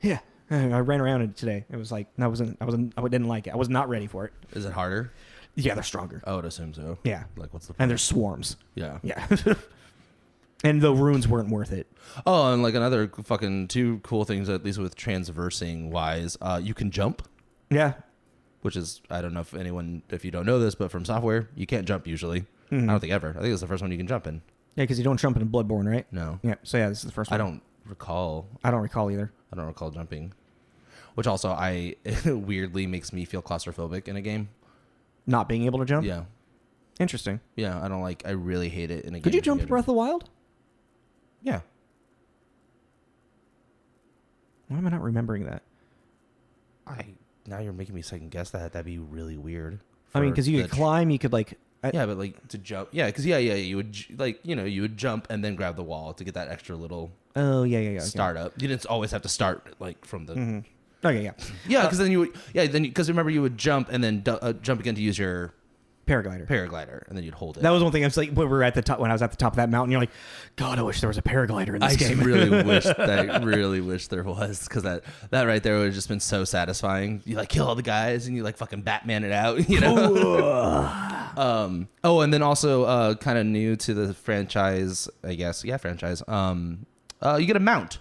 Yeah. I ran around it today. It was like, I didn't like it. I was not ready for it. Is it harder? Yeah, they're stronger. I would assume so. Yeah. Like, what's the point? And there's swarms. Yeah. Yeah. And the runes weren't worth it. Oh, and like another fucking two cool things, at least with transversing wise, you can jump. Yeah. Which is, I don't know if you don't know this, but FromSoftware, you can't jump usually. I don't think ever. I think it's the first one you can jump in. Yeah, because you don't jump in Bloodborne, right? No. Yeah, so yeah, this is the first one. I don't recall either. I don't recall jumping. Which also, weirdly makes me feel claustrophobic in a game. Not being able to jump? Yeah. Interesting. Yeah, I really hate it in a game. Could you jump in Breath of the Wild? Yeah. Why am I not remembering that? Now you're making me second guess that. That'd be really weird. I mean, because you could climb, you could like... yeah, but like to jump... Yeah, because you would you would jump and then grab the wall to get that extra little... Oh, yeah. Start up. You didn't always have to start like from the... Okay, yeah. Yeah, because then you would... Yeah, because remember you would jump and then jump again to use your... Paraglider, and then you'd hold it. That was one thing. I was like, when I was at the top of that mountain, you're like, God, I wish there was a paraglider in this game. I really wish there was, because that right there would have just been so satisfying. You like kill all the guys and you like fucking Batman it out, you know. And then also kind of new to the franchise, I guess. Yeah, franchise. You get a mount.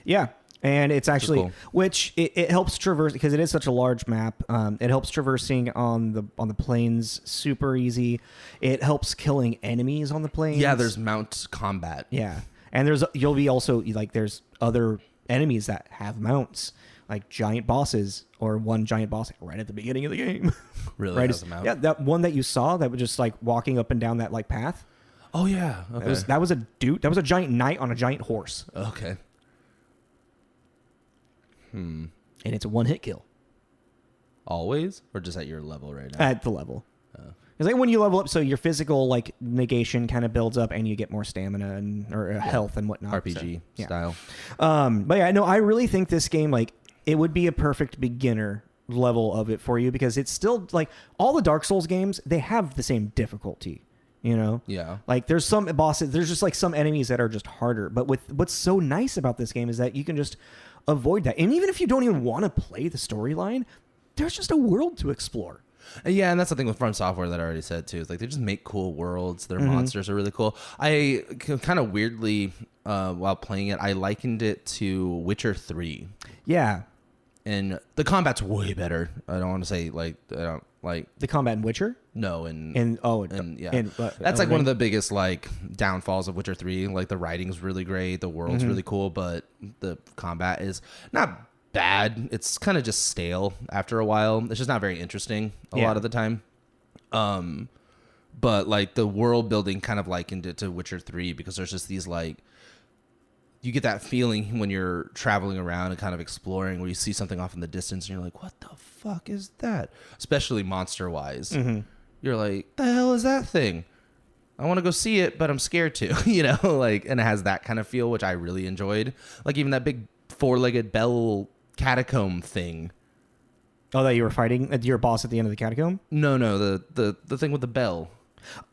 Yeah. And it's actually, cool. which it helps traverse, because it is such a large map. It helps traversing on the plains super easy. It helps killing enemies on the plains. Yeah, there's mount combat. Yeah, and there's other enemies that have mounts, like giant bosses, or one giant boss right at the beginning of the game. Really, right? Has a mount? Yeah, that one that you saw that was just like walking up and down that like path. Oh yeah, okay. That was a dude. That was a giant knight on a giant horse. Okay. And it's a one-hit kill. Always? Or just at your level right now? At the level. It's like when you level up, so your physical like negation kind of builds up, and you get more stamina or health and whatnot. RPG style. But yeah, no, I really think this game, like, it would be a perfect beginner level of it for you, because it's still like all the Dark Souls games, they have the same difficulty. You know? Yeah. Like there's some bosses, there's just like some enemies that are just harder. But what's so nice about this game is that you can just avoid that. And even if you don't even want to play the storyline, there's just a world to explore. Yeah, and that's the thing with FromSoftware that I already said too. Is like they just make cool worlds. Their monsters are really cool. I kind of weirdly, while playing it, I likened it to Witcher 3. Yeah. and the combat's way better. I don't want to say like I don't like the combat in Witcher. No, and yeah, that's like one of the biggest like downfalls of Witcher 3. Like the writing's really great, the world's really cool, but the combat is not bad. It's kind of just stale after a while. It's just not very interesting a lot of the time. But like the world building kind of likened it to Witcher 3 because there's just these like you get that feeling when you're traveling around and kind of exploring where you see something off in the distance and you're like, what the fuck is that? Especially monster wise. You're like, the hell is that thing? I want to go see it, but I'm scared to, you know, like, and it has that kind of feel, which I really enjoyed. Like even that big 4-legged bell catacomb thing. Oh, that you were fighting your boss at the end of the catacomb? No, the thing with the bell.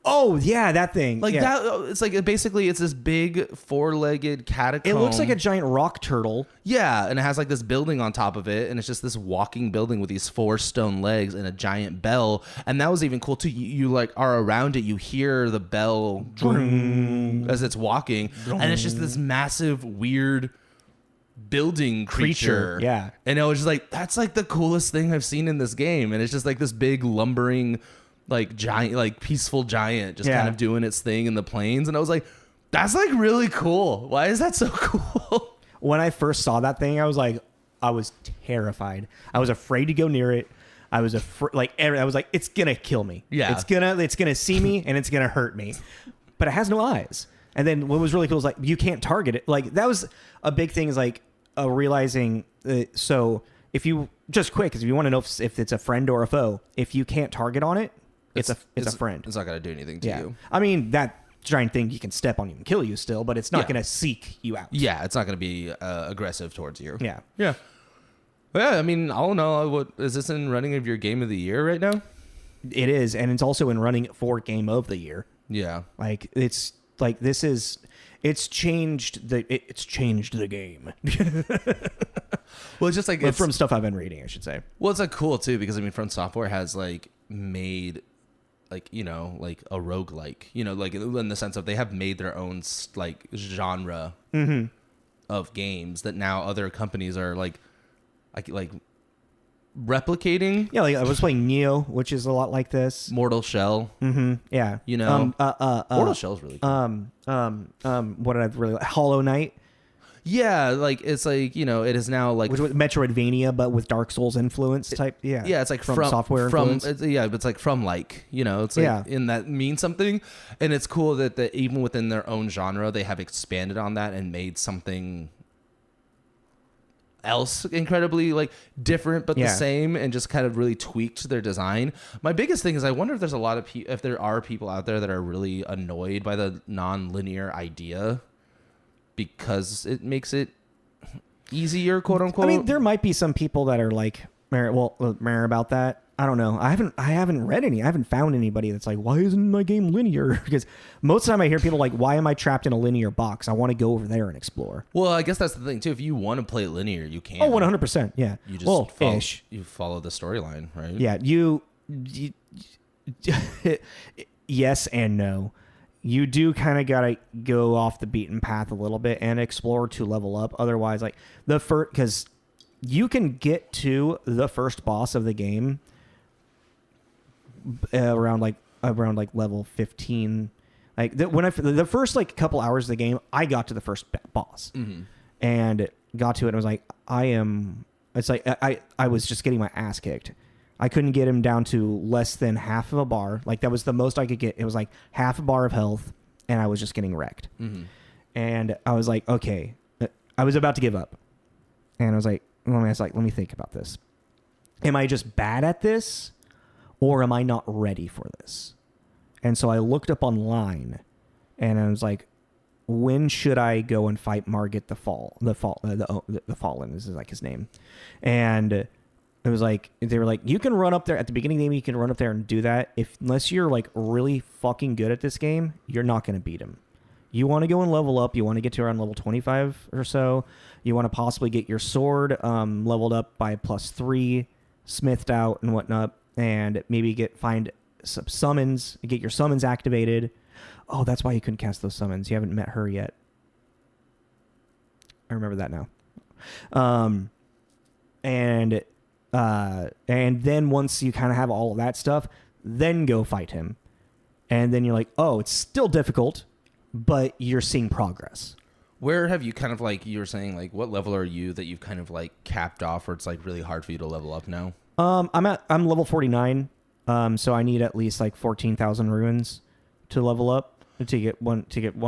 Oh yeah, that thing. Like that. It's like basically it's this big 4-legged catacomb. It looks like a giant rock turtle. Yeah, and it has like this building on top of it, and it's just this walking building with these 4 stone legs and a giant bell. And that was even cool too. You like are around it, you hear the bell as it's walking, and it's just this massive weird building creature. Yeah, and I was just like, that's like the coolest thing I've seen in this game, and it's just like this big lumbering. Like giant, like peaceful giant, just kind of doing its thing in the plains, and I was like, "That's like really cool. Why is that so cool?" When I first saw that thing, I was terrified. I was afraid to go near it. I was I was like, "It's gonna kill me. Yeah, it's gonna see me and it's gonna hurt me." But it has no eyes. And then what was really cool is like you can't target it. Like that was a big thing. Is like realizing. So if you just quick, because if you want to know if it's a friend or a foe, if you can't target on it. It's a friend. It's not going to do anything to you. I mean, that giant thing you can step on you and kill you still, but it's not going to seek you out. Yeah, it's not going to be aggressive towards you. Yeah. Yeah. Yeah, I mean, I don't know. What is this in running of your game of the year right now? It is, and it's also in running for game of the year. Yeah. Like it's like it's changed the game. Well, it's just like it's from stuff I've been reading, I should say. Well, it's like cool too because I mean, FromSoftware has like made like, you know, like a roguelike, you know, like in the sense of they have made their own like genre of games that now other companies are like replicating. Yeah, like I was playing Neo, which is a lot like this. Mortal Shell. Yeah. You know, Mortal Shell's really cool. What did I really like? Hollow Knight. Yeah, like it's like, you know, it is now like Metroidvania, but with Dark Souls influence type. Yeah, yeah, it's like from software influence. It's like from like, you know, it's like in that means something, and it's cool that even within their own genre they have expanded on that and made something else incredibly like different but the same, and just kind of really tweaked their design. My biggest thing is I wonder if there's a lot of if there are people out there that are really annoyed by the non-linear idea. Because it makes it easier, quote unquote. I mean, there might be some people that are like, about that. I don't know. I haven't read any. I haven't found anybody that's like, why isn't my game linear? Because most of the time I hear people like, why am I trapped in a linear box? I want to go over there and explore. Well, I guess that's the thing too. If you want to play it linear, you can. Oh, 100%. Yeah. You just you follow the storyline, right? Yeah. You yes and no. You do kind of got to go off the beaten path a little bit and explore to level up. Otherwise, like because you can get to the first boss of the game around level 15. Like the first like couple hours of the game, I got to the first boss and got to it. And I was like, it's like I was just getting my ass kicked. I couldn't get him down to less than half of a bar. Like that was the most I could get. It was like half a bar of health, and I was just getting wrecked. And I was like, okay, I was about to give up. And I was like, let me think about this. Am I just bad at this, or am I not ready for this? And so I looked up online, and I was like, when should I go and fight Margit the Fallen? This is like his name, and. It was like, they were like, you can run up there at the beginning of the game. You can run up there and do that. Unless you're like really fucking good at this game, you're not going to beat him. You want to go and level up. You want to get to around level 25 or so. You want to possibly get your sword leveled up by +3, smithed out and whatnot, and maybe find some summons, get your summons activated. Oh, that's why you couldn't cast those summons. You haven't met her yet. I remember that now. and then once you kind of have all of that stuff, then go fight him, and then you're like, oh, it's still difficult, but you're seeing progress. Where have you kind of like, you were saying, like, what level are you that you've kind of like capped off where it's like really hard for you to level up now? I'm level 49. So I need at least like 14,000 ruins to level up, to get one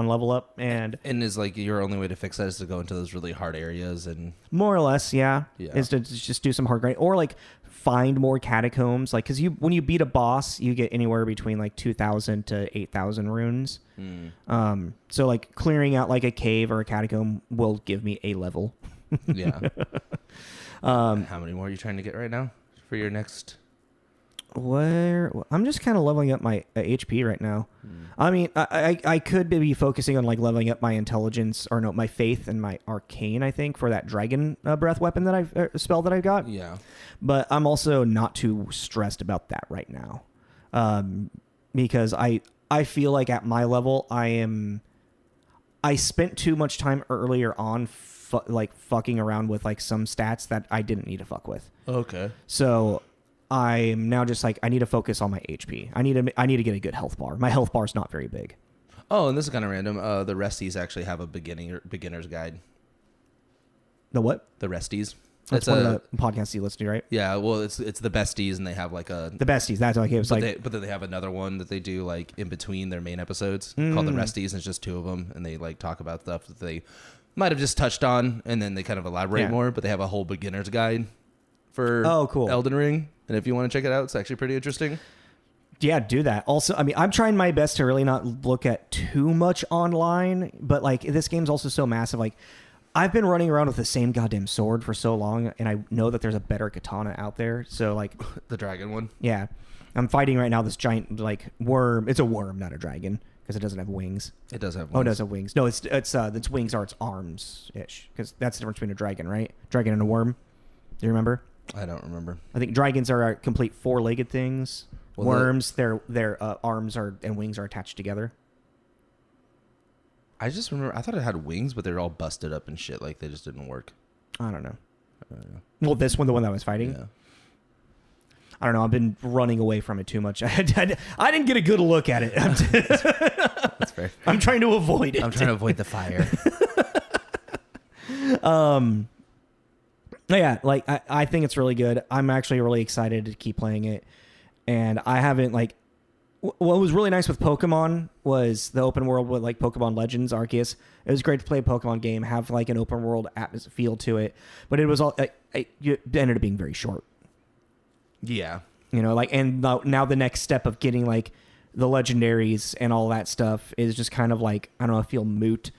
level up, and is like your only way to fix that is to go into those really hard areas, and more or less, yeah. Is to just do some hard grind, or like find more catacombs, like, because when you beat a boss, you get anywhere between like 2,000 to 8,000 runes. So like clearing out like a cave or a catacomb will give me a level. Yeah. How many more are you trying to get right now for your next? I'm just kind of leveling up my HP right now. I mean, I could be focusing on like leveling up my intelligence, or no, my faith and my arcane, I think, for that dragon breath weapon that spell that I got. Yeah. But I'm also not too stressed about that right now, because I feel like at my level I spent too much time earlier on fucking around with like some stats that I didn't need to fuck with. Okay. So I'm now just like, I need to focus on my HP. I need to get a good health bar. My health bar is not very big. Oh, and this is kind of random. The Resties actually have a beginner's guide. The what? The Resties. That's one of the podcasts you listen to, right? Yeah, well, it's the Besties, and they have like the Besties. That's like it was but then they have another one that they do like in between their main episodes called the Resties, and it's just two of them, and they like talk about stuff that they might have just touched on, and then they kind of elaborate more. But they have a whole beginner's guide for cool. Elden Ring, and if you want to check it out, it's actually pretty interesting. Yeah, do that. Also, I mean, I'm trying my best to really not look at too much online, but like this game's also so massive. Like, I've been running around with the same goddamn sword for so long, and I know that there's a better katana out there. So like the dragon one. Yeah, I'm fighting right now this giant like worm. It's a worm, not a dragon, because it doesn't have wings. It does have wings. Oh, it does have wings. No, its wings are its arms ish, because that's the difference between a dragon, right? Dragon and a worm. Do you remember? I don't remember. I think dragons are complete four-legged things. Well, worms, their arms and wings are attached together. I just remember, I thought it had wings, but they were all busted up and shit. Like, they just didn't work. I don't know. Well, this one, the one that I was fighting? Yeah. I don't know. I've been running away from it too much. I didn't get a good look at it. That's fair. I'm trying to avoid it. I'm trying to avoid the fire. Yeah, like, I think it's really good. I'm actually really excited to keep playing it. And I haven't, like... What was really nice with Pokemon was the open world with like Pokemon Legends Arceus. It was great to play a Pokemon game, have like an open world feel to it, but it was all it ended up being very short. Yeah, you know, like, and now the next step of getting like the legendaries and all that stuff is just kind of like, I don't know, I feel moot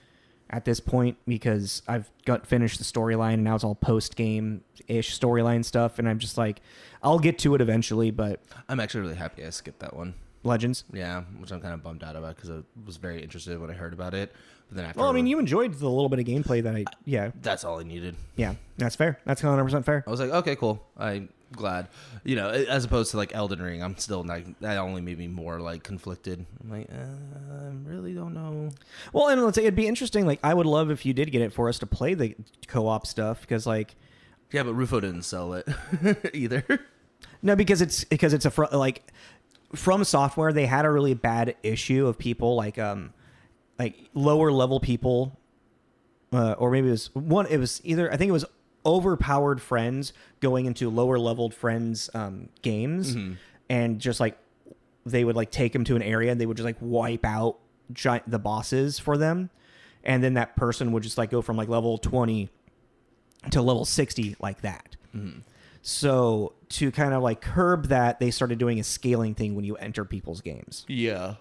at this point, because I've finished the storyline and now it's all post game ish storyline stuff, and I'm just like, I'll get to it eventually. But I'm actually really happy I skipped that one. Legends? Yeah, which I'm kind of bummed out about, because I was very interested when I heard about it. But then after, well, I mean, you enjoyed the little bit of gameplay that yeah. That's all I needed. Yeah, that's fair. That's 100% fair. I was like, okay, cool. I'm glad. You know, as opposed to like Elden Ring, I'm still like, that only made me more like conflicted. I'm like, I really don't know. Well, and let's say it'd be interesting. Like, I would love if you did get it for us to play the co-op stuff, because like, yeah, but Rufo didn't sell it either. No, because it's like. FromSoftware, they had a really bad issue of people like lower level people, or maybe it was either, I think it was overpowered friends going into lower leveled friends games, and just like they would like take them to an area and they would just like wipe out the bosses for them, and then that person would just like go from like level 20 to level 60 like that. So to kind of like curb that, they started doing a scaling thing when you enter people's games. Yeah.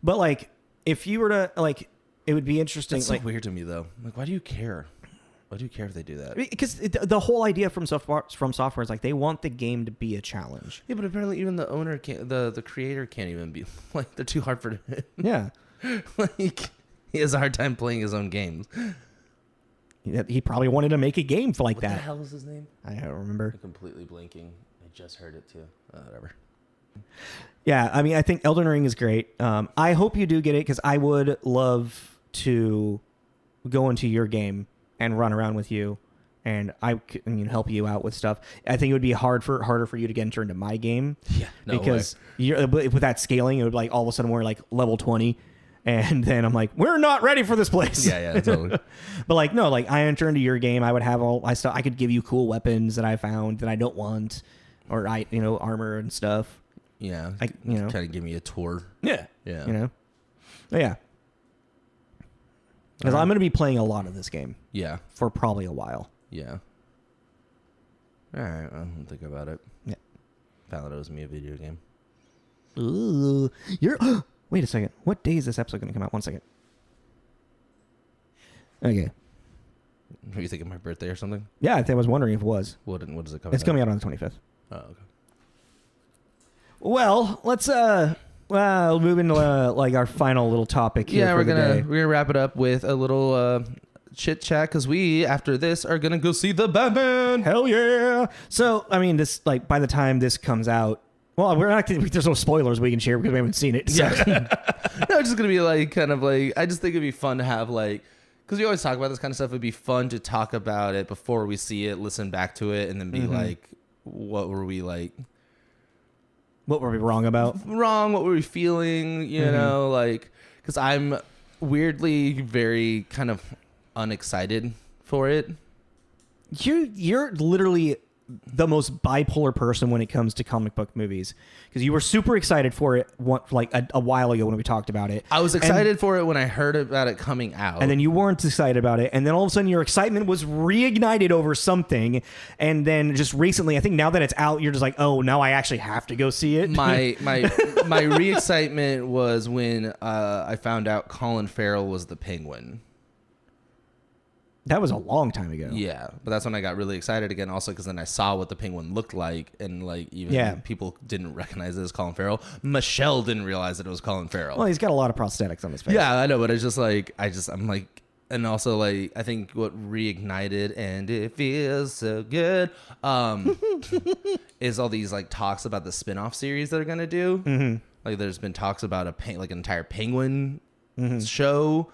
But like, if you were to like, it would be interesting. That's like, so weird to me though. Like, why do you care? Why do you care if they do that? Because the whole idea from software is like, they want the game to be a challenge. Yeah, but apparently even the owner can't, the creator can't even be, like, they're too hard for him. Yeah. Like, he has a hard time playing his own games. He probably wanted to make a game for like that. What the hell is his name? I don't remember. I'm completely blanking. I just heard it too. Whatever. Yeah, I mean, I think Elden Ring is great. I hope you do get it, because I would love to go into your game and run around with you and I can help you out with stuff. I think it would be harder for you to get into my game. Yeah, because with that scaling, it would like all of a sudden we're like level 20, and then I'm like, we're not ready for this place. Yeah, totally. But like no, like I enter into your game, I would have all I stuff. I could give you cool weapons that I found that I don't want, or armor and stuff. Yeah, kind of give me a tour. Yeah. Yeah. Yeah. Because I'm going to be playing a lot of this game. Yeah. For probably a while. Yeah. All right. I'll think about it. Yeah. Found it owes me a video game. Ooh. Wait a second. What day is this episode going to come out? 1 second. Okay. Are you thinking my birthday or something? Yeah, I was wondering if it was. What does it come out? It's coming out on the 25th. Oh, okay. Well, let's move into like our final little topic here. Yeah, we're gonna wrap it up with a little chit chat because we after this are gonna go see the Batman. Hell yeah! So I mean, this like by the time this comes out, well, we're not. There's no spoilers we can share because we haven't seen it. So. Yeah, no, it's just gonna be like kind of like I just think it'd be fun to have like because we always talk about this kind of stuff. It'd be fun to talk about it before we see it, listen back to it, and then be like, what were we like? What were we wrong about? What were we feeling? You know, like, because I'm weirdly very kind of unexcited for it. You're literally the most bipolar person when it comes to comic book movies because you were super excited for it like a while ago when we talked about it. I was excited for it when I heard about it coming out. And then you weren't excited about it. And then all of a sudden your excitement was reignited over something. And then just recently, I think now that it's out, you're just like, oh, now I actually have to go see it. My re-excitement was when I found out Colin Farrell was the Penguin. That was a long time ago. Yeah, but that's when I got really excited again. Also, because then I saw what the Penguin looked like, and like even people didn't recognize it as Colin Farrell. Michelle didn't realize that it was Colin Farrell. Well, he's got a lot of prosthetics on his face. Yeah, I know, but it's just like I'm like, and also like I think what reignited and it feels so good is all these like talks about the spin-off series that are gonna do. Mm-hmm. Like there's been talks about an entire Penguin show.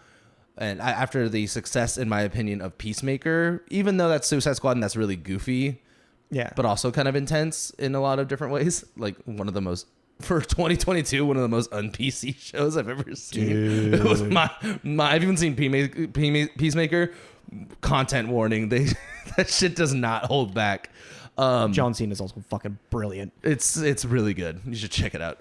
And after the success, in my opinion, of Peacemaker, even though that's Suicide Squad and that's really goofy, but also kind of intense in a lot of different ways, like one of the most, for 2022, one of the most un-PC shows I've ever seen. Dude. It was I've even seen Peacemaker. Content warning, that shit does not hold back. John Cena is also fucking brilliant. It's really good. You should check it out.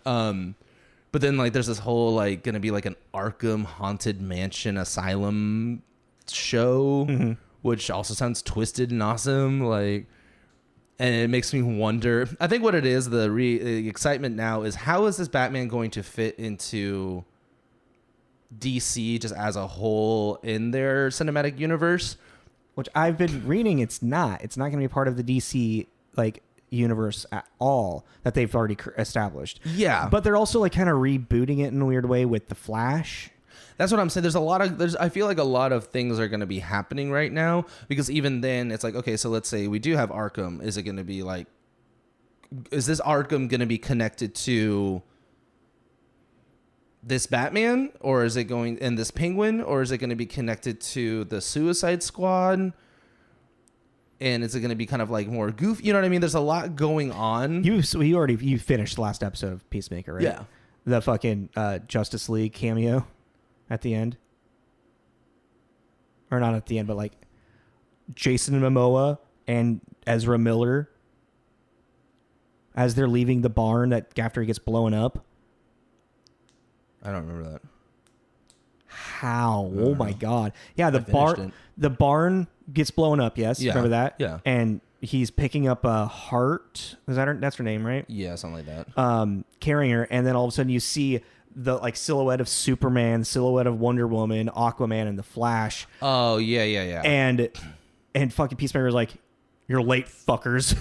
But then, like, there's this whole, like, going to be, like, an Arkham Haunted Mansion Asylum show, which also sounds twisted and awesome. Like, and it makes me wonder. I think what it is, the excitement now is how is this Batman going to fit into DC just as a whole in their cinematic universe? Which I've been reading, it's not. It's not going to be part of the DC, like, universe at all that they've already established. Yeah. But they're also, like, kind of rebooting it in a weird way with The Flash. That's what I'm saying. I feel like a lot of things are going to be happening right now because even then it's like, okay, so let's say we do have Arkham. Is it going to be like, is this Arkham going to be connected to this Batman or is it going in this Penguin or is it going to be connected to the Suicide Squad? And is it going to be kind of like more goofy? You know what I mean? There's a lot going on. You finished the last episode of Peacemaker, right? Yeah. The fucking Justice League cameo at the end. Or not at the end, but like Jason Momoa and Ezra Miller as they're leaving the barn after he gets blown up. I don't remember that. How? Oh my God. Yeah, the barn gets blown up, yes. Yeah. Remember that? Yeah. And he's picking up a heart. That's her name, right? Yeah, something like that. Carrying her, and then all of a sudden you see the like silhouette of Superman, silhouette of Wonder Woman, Aquaman, and the Flash. Oh, yeah. And fucking Peacemaker's like, you're late, fuckers.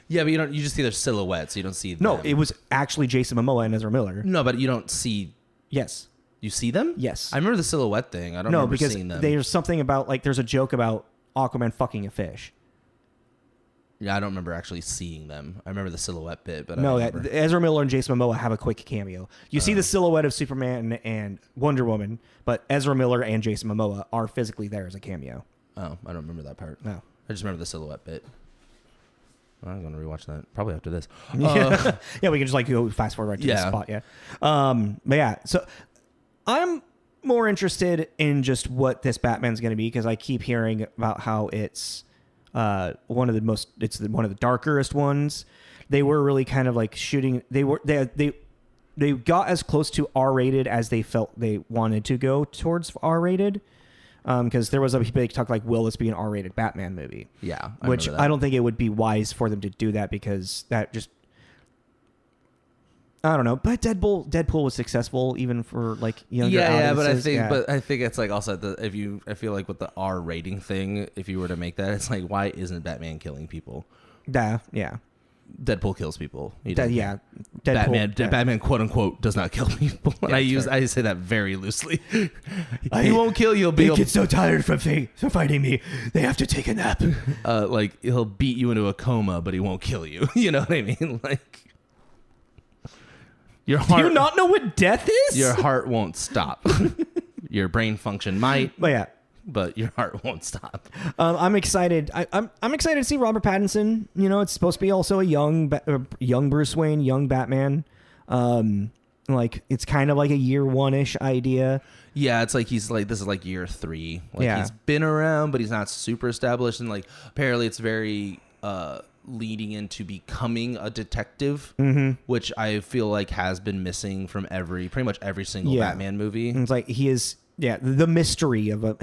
Yeah, but you just see their silhouettes. You don't see them. No, it was actually Jason Momoa and Ezra Miller. No, but you don't see. Yes. You see them? Yes. I remember the silhouette thing. I don't remember seeing them. There's something about, like, there's a joke about Aquaman fucking a fish. Yeah, I don't remember actually seeing them. I remember the silhouette bit, but no, Ezra Miller and Jason Momoa have a quick cameo. You see the silhouette of Superman and Wonder Woman, but Ezra Miller and Jason Momoa are physically there as a cameo. Oh, I don't remember that part. No. I just remember the silhouette bit. I'm gonna rewatch that probably after this. Yeah, we can just like go fast forward right to the spot. Yeah, but yeah, so I'm more interested in just what this Batman's gonna be because I keep hearing about how it's one of the darkest ones. They were really kind of like shooting. They got as close to R-rated as they felt they wanted to go towards R-rated. Because there was a big talk like, will this be an R-rated Batman movie? Yeah, which I don't think it would be wise for them to do that because that just, I don't know. But Deadpool was successful even for like younger audiences. But I think it's like also I feel like with the R rating thing, if you were to make that, it's like why isn't Batman killing people? Yeah. Deadpool kills people. Deadpool, Batman, quote unquote, does not kill people. Yeah, I say that very loosely. He won't kill you. They get so tired from fighting me, they have to take a nap. Like he'll beat you into a coma, but he won't kill you. You know what I mean? Like your heart. Do you not know what death is? Your heart won't stop. Your brain function might. But yeah. But your heart won't stop. I'm excited. I'm excited to see Robert Pattinson. You know, it's supposed to be also a young Bruce Wayne, young Batman. Like it's kind of like a year one-ish idea. Yeah, it's like this is like year 3. Like he's been around, but he's not super established. And like apparently it's very leading into becoming a detective, which I feel like has been missing from pretty much every single Batman movie. And it's like he is. Yeah, the mystery of it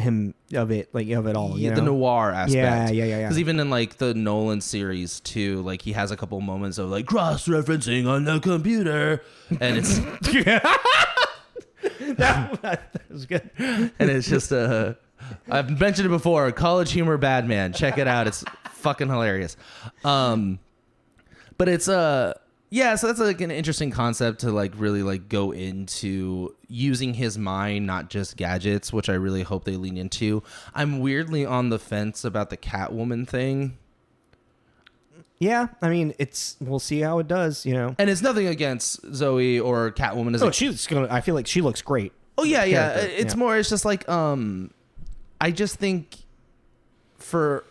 all. You know? The noir aspect. Yeah. Because even in like the Nolan series too, like he has a couple moments of like cross-referencing on the computer, and it's that was good. And it's just I've mentioned it before. College Humor Badman. Check it out. It's fucking hilarious. But it's yeah, so that's like an interesting concept to like really like go into using his mind, not just gadgets, which I really hope they lean into. I'm weirdly on the fence about the Catwoman thing. Yeah, I mean, we'll see how it does, you know. And it's nothing against Zoe or Catwoman. I feel like she looks great. Oh yeah, yeah. It's more. It's just like I just think for.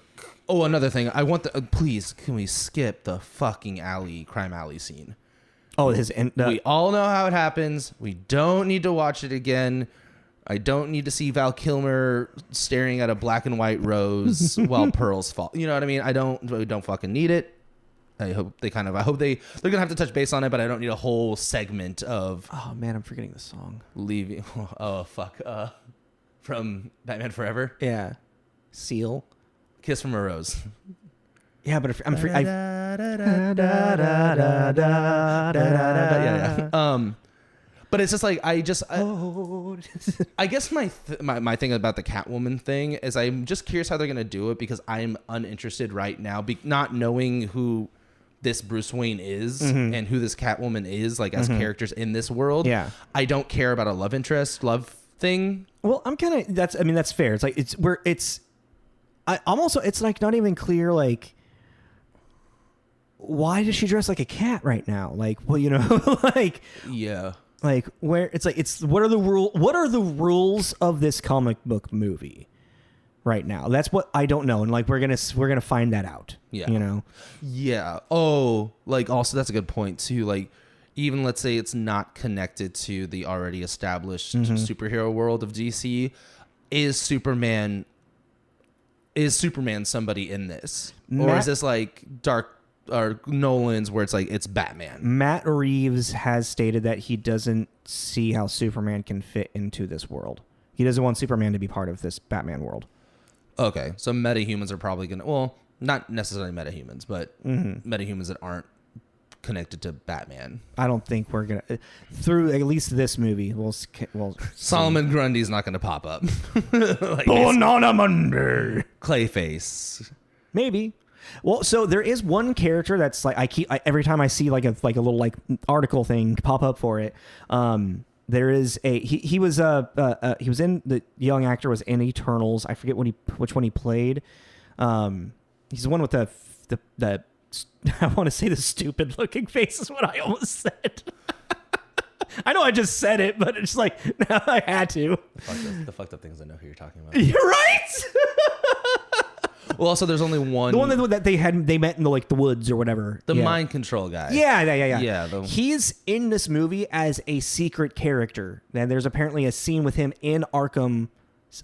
Oh, another thing. I want please, can we skip the fucking crime alley scene? Oh, we all know how it happens. We don't need to watch it again. I don't need to see Val Kilmer staring at a black and white rose while pearls fall. You know what I mean? I don't fucking need it. I hope they're gonna have to touch base on it, but I don't need a whole segment of. Oh man, I'm forgetting the song. Leaving. Oh fuck. From Batman Forever. Yeah. Seal. Kiss from a Rose. Yeah, but I'm free. But it's just like I guess my thing about the Catwoman thing is I'm just curious how they're gonna do it because I'm uninterested right now, not knowing who this Bruce Wayne is and who this Catwoman is, like as characters in this world. Yeah, I don't care about a love thing. Well, that's fair. It's like it's like not even clear, like, why does she dress like a cat right now? Like, well, you know, like, yeah, like where it's like, what are the rules of this comic book movie right now? That's what I don't know. And like, we're going to find that out. Yeah. You know? Yeah. Oh, like also that's a good point too. Like, even let's say it's not connected to the already established superhero world of DC, is Superman somebody in this? Or is this like Dark or Nolan's where it's like it's Batman? Matt Reeves has stated that he doesn't see how Superman can fit into this world. He doesn't want Superman to be part of this Batman world. Okay, so metahumans are probably going to... Well, not necessarily metahumans, but metahumans that aren't connected to Batman. I don't think we're going to... Through at least this movie, we'll Solomon Grundy's not going to pop up. Like Banana Monday. Clayface. Maybe. Well, so there is one character that's like every time I see like a little like article thing pop up for it. There is he was in the young actor was in Eternals. I forget which one he played. He's the one with the I want to say the stupid looking face is what I almost said. I know I just said it, but it's like now I had to. The fucked up things I know who you're talking about. You're right. Well, also there's only one. The one that they met in the woods or whatever. The mind control guy. Yeah. He's in this movie as a secret character. And there's apparently a scene with him in Arkham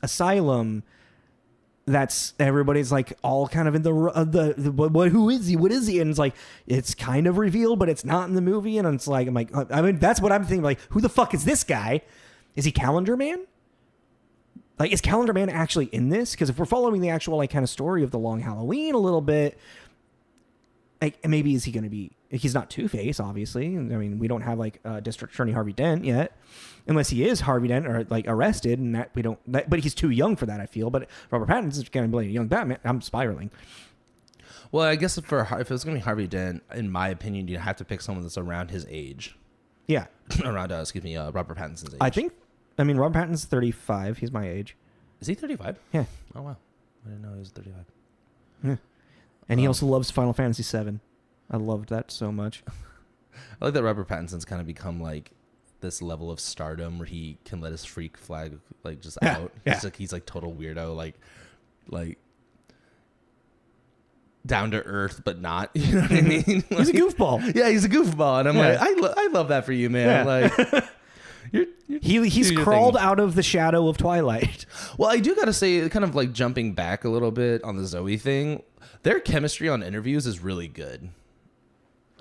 Asylum. That's everybody's like all kind of in the who is he? What is he? And it's like it's kind of revealed, but it's not in the movie. And it's like I mean that's what I'm thinking. Like, who the fuck is this guy? Is he Calendar Man? Like, is Calendar Man actually in this? Because if we're following the actual like kind of story of the Long Halloween a little bit, like maybe is he going to be? He's not Two-Face, obviously. I mean, we don't have like District Attorney Harvey Dent yet, unless he is Harvey Dent or like arrested, and that we don't. But he's too young for that, I feel. But Robert Pattinson's going to be a young Batman. I'm spiraling. Well, I guess if it was going to be Harvey Dent, in my opinion, you have to pick someone that's around his age. Yeah, around Robert Pattinson's age. I mean, Robert Pattinson's 35. He's my age. Is he 35? Yeah. Oh wow, I didn't know he was 35. Yeah. And he also loves Final Fantasy VII. I loved that so much. I like that Robert Pattinson's kind of become like this level of stardom where he can let his freak flag like just out. Yeah. He's like total weirdo, like down to earth, but not. You know what I mean? He's a goofball. Yeah, he's a goofball, and I'm like, I love that for you, man. Yeah. Like, he's crawled out of the shadow of Twilight. Well, I do gotta say, kind of like jumping back a little bit on the Zoe thing, their chemistry on interviews is really good.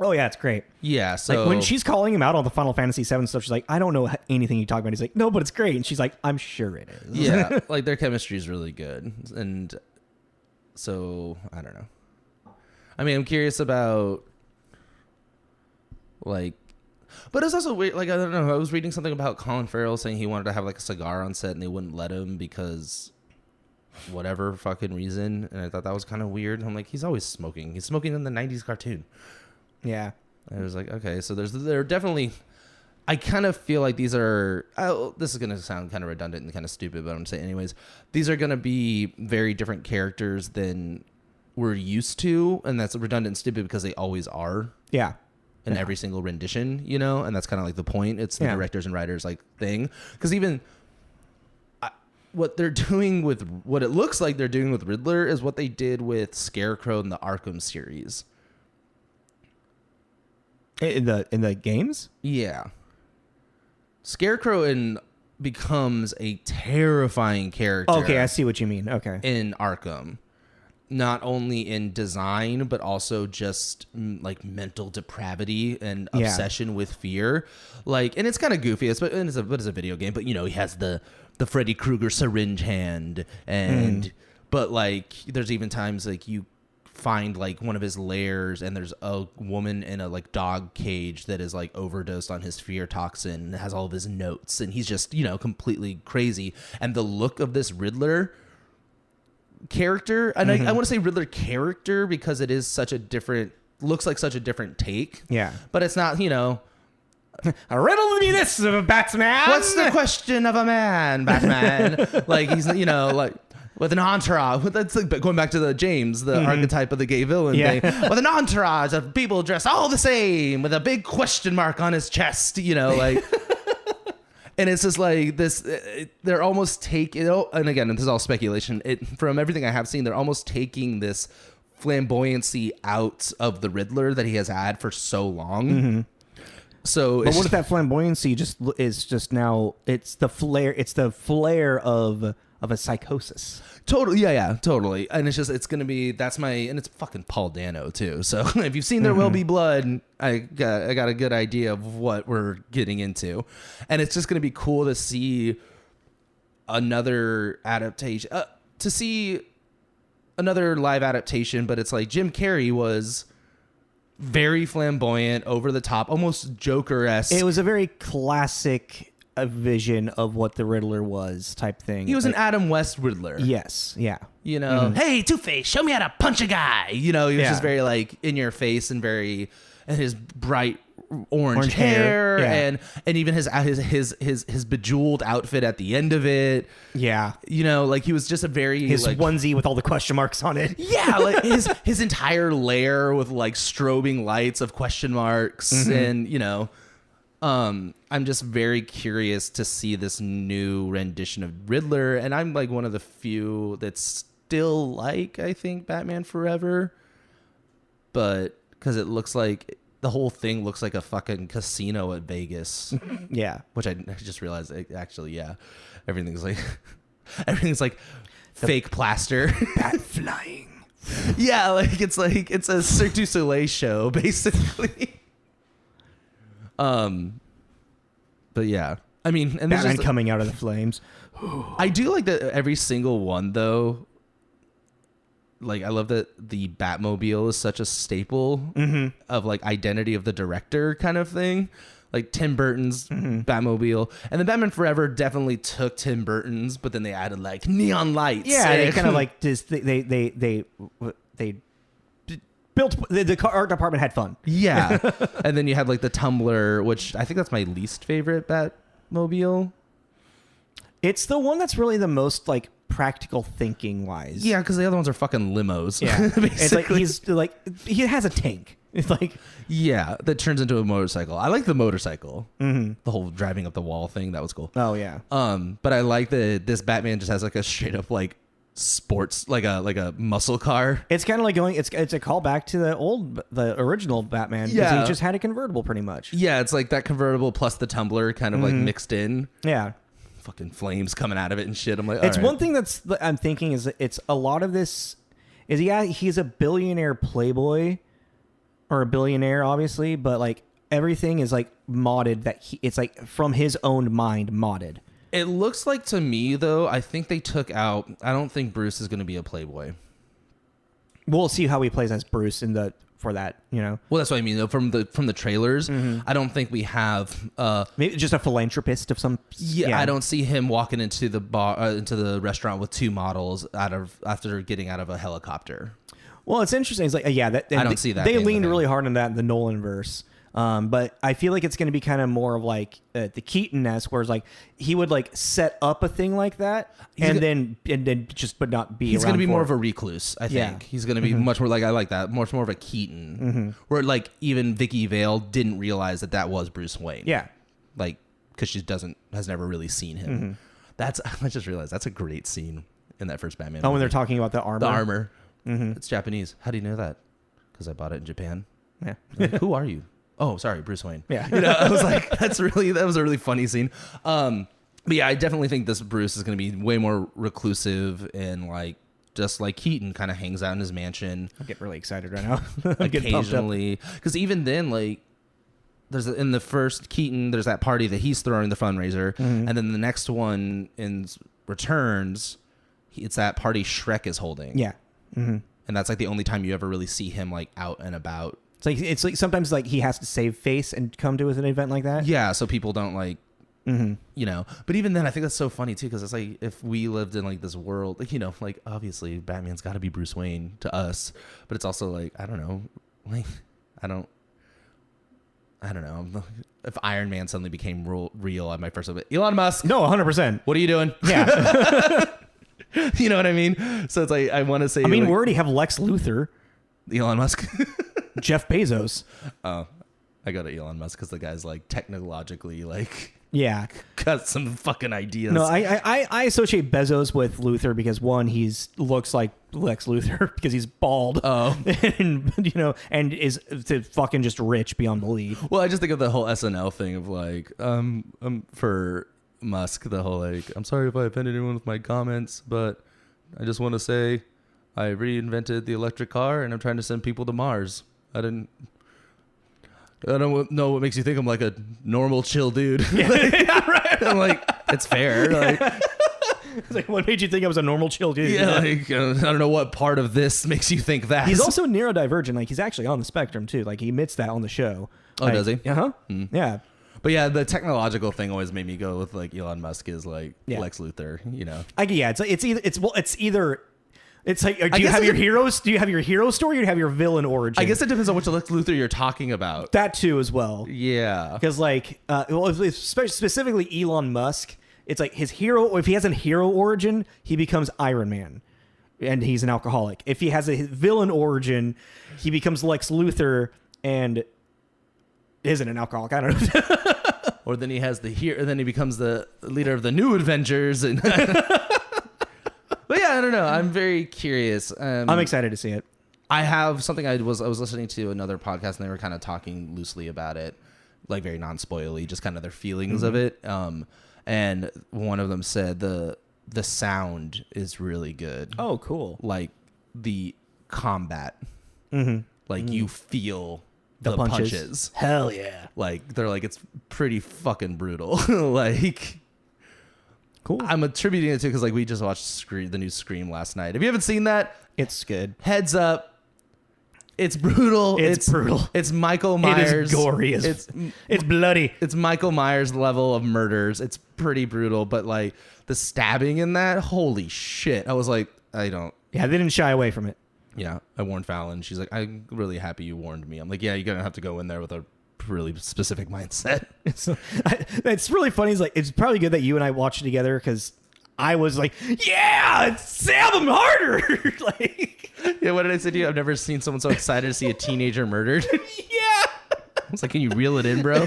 Oh yeah, it's great. Yeah, so like when she's calling him out on the Final Fantasy VII stuff, she's like, "I don't know anything you talk about." He's like, "No, but it's great," and she's like, "I'm sure it is." Yeah, like their chemistry is really good, and so I don't know. I mean, I'm curious about like, but it's also weird. Like, I don't know. I was reading something about Colin Farrell saying he wanted to have like a cigar on set, and they wouldn't let him because whatever fucking reason, and I thought that was kind of weird. I'm like, he's always smoking. He's smoking in the '90s cartoon. Yeah. I was like, okay, so they're definitely, I kind of feel like these are, this is going to sound kind of redundant and kind of stupid, but I'm going to say anyways, these are going to be very different characters than we're used to, and that's redundant and stupid because they always are. Yeah. In every single rendition, you know, and that's kind of like the point. It's the directors and writers like thing. Because even what they're doing with, what it looks like they're doing with Riddler is what they did with Scarecrow in the Arkham series. In the games? Yeah. Scarecrow becomes a terrifying character. Okay, I see what you mean. Okay. In Arkham. Not only in design, but also just like mental depravity and obsession with fear. Like, and it's kind of goofy. It's a video game, but you know, he has the Freddy Krueger syringe hand, and but like, there's even times like you find like one of his lairs and there's a woman in a like dog cage that is like overdosed on his fear toxin and has all of his notes, and he's just, you know, completely crazy. And the look of this Riddler character, and I want to say Riddler character because it is looks like such a different take. Yeah. But it's not, you know, a riddle me this, Batman. What's the question of a man, Batman? Like, he's, you know, like, with an entourage. That's like going back to the James, the archetype of the gay villain thing. With an entourage of people dressed all the same with a big question mark on his chest, you know, like. And it's just like this, they're almost taking, and again, this is all speculation. From everything I have seen, they're almost taking this flamboyancy out of the Riddler that he has had for so long. Mm-hmm. So, but what if that flamboyancy is just now? It's the flare. It's the flare of a psychosis. Totally, yeah, totally. And it's gonna be and it's fucking Paul Dano too. So if you've seen There Will Be Blood, I got a good idea of what we're getting into, and it's just gonna be cool to see another adaptation, to see another live adaptation. But it's like Jim Carrey was very flamboyant, over the top, almost Joker-esque. It was a very classic vision of what the Riddler was, type thing. He was an Adam West Riddler. Yes, yeah. You know, hey, Two-Face, show me how to punch a guy. You know, he was just very like in your face and his bright orange hair, and even his bejeweled outfit at the end of it. Yeah, you know, like he was just his like, onesie with all the question marks on it. Yeah, like his entire lair with like strobing lights of question marks, and you know. I'm just very curious to see this new rendition of Riddler, and I'm like one of the few that's still like, I think, Batman Forever, but because it looks like the whole thing looks like a fucking casino at Vegas. Yeah. Which I just realized, actually, yeah, everything's like fake plaster. Bat flying. Yeah, like it's a Cirque du Soleil show, basically. But yeah, I mean, and Batman coming out of the flames. I do like that every single one, though. Like, I love that the Batmobile is such a staple of like identity of the director kind of thing. Like Tim Burton's Batmobile, and then Batman Forever definitely took Tim Burton's, but then they added like neon lights. Yeah, they kind of like just they built the art department had fun. Yeah, and then you had like the Tumbler, which I think that's my least favorite Batmobile. It's the one that's really the most like practical thinking wise. Yeah, because the other ones are fucking limos. Yeah, it's like he has a tank. It's like, yeah, that turns into a motorcycle. I like the motorcycle. The whole driving up the wall thing, that was cool. Oh yeah. But I like that this Batman just has like a straight up like sports, like a muscle car. It's kind of like going. It's a callback to the original Batman. Yeah, he just had a convertible pretty much. Yeah, it's like that convertible plus the Tumbler kind of like mixed in. Yeah. Fucking flames coming out of it and shit. I'm like, it's one thing I'm thinking is it's a lot of this is he's a billionaire playboy. Or a billionaire, obviously, but like everything is like modded it's like from his own mind modded. It looks like to me though, I think they took out. I don't think Bruce is going to be a playboy. We'll see how he plays as Bruce for that, you know. Well, that's what I mean. From the trailers, I don't think we have maybe just a philanthropist of some. Yeah, I don't see him walking into the bar into the restaurant with two models after getting out of a helicopter. Well, it's interesting. It's like, I don't see that. They leaned really hard on that in the Nolan verse. But I feel like it's going to be kind of more of like the Keaton-esque, where it's like he would like set up a thing like that and then just but not be. He's going to be more of a recluse, I think. Yeah. He's going to be much more like, I like that, much more of a Keaton, where like even Vicky Vale didn't realize that was Bruce Wayne. Yeah, like because she has never really seen him. I just realized that's a great scene in that first Batman. When they're talking about the armor. The armor. It's Japanese. How do you know that? Because I bought it in Japan. Yeah. Like, who are you? Oh, sorry, Bruce Wayne. Yeah. I was like, that was a really funny scene. But yeah, I definitely think this Bruce is going to be way more reclusive and like just like Keaton kind of hangs out in his mansion. I get really excited right now. Occasionally, because even then, like, in the first Keaton, there's that party that he's throwing the fundraiser, and then the next one in Returns, it's that party Shrek is holding. Yeah. And that's like the only time you ever really see him like out and about. It's like sometimes like he has to save face and come to an event like that. Yeah, so people don't like, you know. But even then, I think that's so funny too, because it's like if we lived in like this world, like, you know, like obviously Batman's got to be Bruce Wayne to us, but it's also like, I don't know, like I don't know. If Iron Man suddenly became real, I might first have it. Elon Musk. No, 100%. What are you doing? Yeah. You know what I mean? So it's like, I want to say, I mean, like, we already have Lex Luthor. Elon Musk. Jeff Bezos. Oh, I go to Elon Musk because the guy's like technologically like, yeah, got some fucking ideas. No, I associate Bezos with Luthor because one, he's looks like Lex Luthor because he's bald. Oh, and you know, and is fucking just rich beyond belief. Well, I just think of the whole SNL thing of like, for Musk, the whole like, I'm sorry if I offended anyone with my comments, but I just want to say I reinvented the electric car and I'm trying to send people to Mars. I don't know what makes you think I'm like a normal chill dude. Yeah, yeah, right. I'm like, it's fair. Like, it's like, what made you think I was a normal chill dude? Yeah, like, I don't know what part of this makes you think that. He's also neurodivergent. Like, he's actually on the spectrum too. Like, he admits that on the show. Oh, like, does he? Uh-huh. Yeah. But yeah, the technological thing always made me go with like Elon Musk is like Lex Luthor, you know. It's like, do you have your heroes? Do you have your hero story or do you have your villain origin? I guess it depends on which Lex Luthor you're talking about. That too as well. Yeah. Because like, specifically Elon Musk, it's like his hero, if he has a hero origin, he becomes Iron Man and he's an alcoholic. If he has a villain origin, he becomes Lex Luthor and isn't an alcoholic. I don't know. Or then he has then he becomes the leader of the New Avengers and But yeah, don't know. I'm very curious. I'm excited to see it. I have something I was listening to another podcast and they were kind of talking loosely about it, like very non-spoily, just kind of their feelings of it. And one of them said the sound is really good. Oh, cool. Like the combat, like you feel the punches. Hell yeah. Like they're like, it's pretty fucking brutal. Like, cool. I'm attributing it to because like we just watched the new Scream last night. If you haven't seen that, it's good. Heads up. It's brutal. It's brutal. It's Michael Myers. It is gory. It's bloody. It's Michael Myers level of murders. It's pretty brutal, but like the stabbing in that, holy shit. I was like, I don't. Yeah, they didn't shy away from it. Yeah, I warned Fallon. She's like, I'm really happy you warned me. I'm like, yeah, you're going to have to go in there with a really specific mindset. It's really funny. It's like, it's probably good that you and I watched it together because I was like, yeah, stab him harder. Like, yeah, what did I say to you? I've never seen someone so excited to see a teenager murdered. Yeah. I was like, can you reel it in, bro?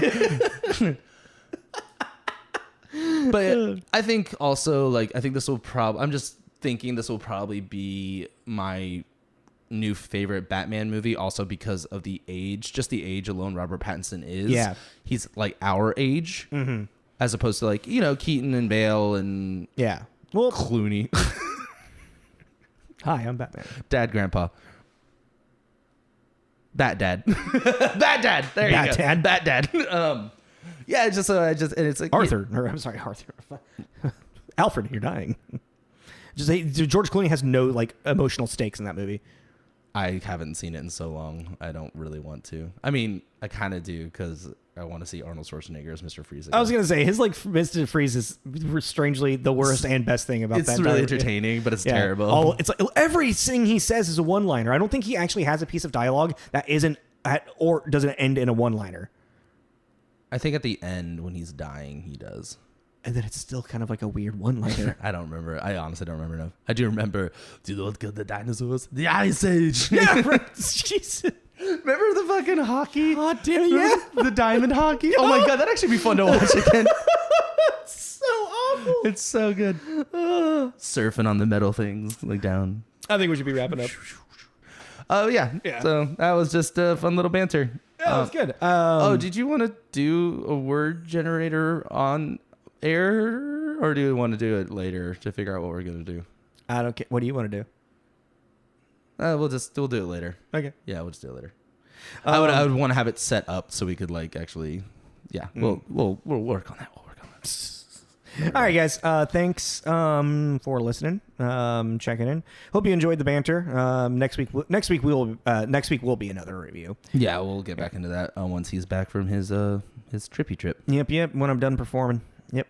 But I think also, like, I think this will I'm just thinking this will probably be my new favorite Batman movie also because of the age, just the age alone Robert Pattinson is. Yeah. He's like our age as opposed to like, you know, Keaton and Bale and well, Clooney. Hi, I'm Batman. Dad, Grandpa. Bat Dad. Bat Dad. There Bat you go. Dad. Bat Dad. Yeah, and it's like Arthur. Or I'm sorry, Arthur. Alfred, you're dying. George Clooney has no like emotional stakes in that movie. I haven't seen it in so long. I don't really want to. I mean, I kind of do because I want to see Arnold Schwarzenegger as Mr. Freeze again. I was gonna say his like Mr. Freeze is strangely the worst and best thing about that. It's really entertaining, but it's terrible. It's like everything he says is a one-liner. I don't think he actually has a piece of dialogue that isn't or doesn't end in a one-liner. I think at the end when he's dying, he does. And then it's still kind of like a weird one-liner. I don't remember. I honestly don't remember enough. I do remember. Do you know what killed the dinosaurs? The Ice Age. Yeah, right. Jesus. Remember the fucking hockey? God damn it, yeah. The diamond hockey? Oh my god, that'd actually be fun to watch again. It's so awful. It's so good. Surfing on the metal things, like down. I think we should be wrapping up. Oh, yeah. So that was just a fun little banter. Yeah, that was good. Did you want to do a word generator on air, or do you want to do it later to figure out what we're going to do? I don't care. What do you want to do? We'll do it later. Okay. Yeah, we'll just do it later. I would want to have it set up so we could like actually, we'll work on that. We'll work on that. All right, guys. Thanks for listening. Checking in. Hope you enjoyed the banter. Next week will be another review. Yeah, we'll get back into that once he's back from his trippy trip. Yep. When I'm done performing. Yep.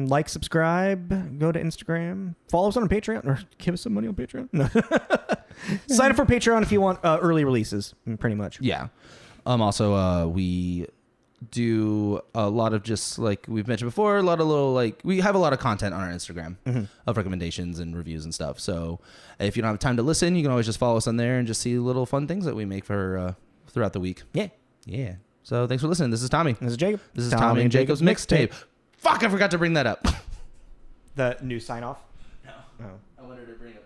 Like, subscribe, go to Instagram, follow us on Patreon, or give us some money on Patreon. No. Sign up for Patreon if you want early releases, pretty much. Yeah. Also, we do a lot of just like we've mentioned before, a lot of little like we have a lot of content on our Instagram of recommendations and reviews and stuff. So if you don't have time to listen, you can always just follow us on there and just see little fun things that we make for throughout the week. Yeah. So thanks for listening. This is Tommy. This is Jacob. This is Tommy and Jacob's mixtape. Fuck, I forgot to bring that up. The new sign off? No. Oh. I wanted to bring it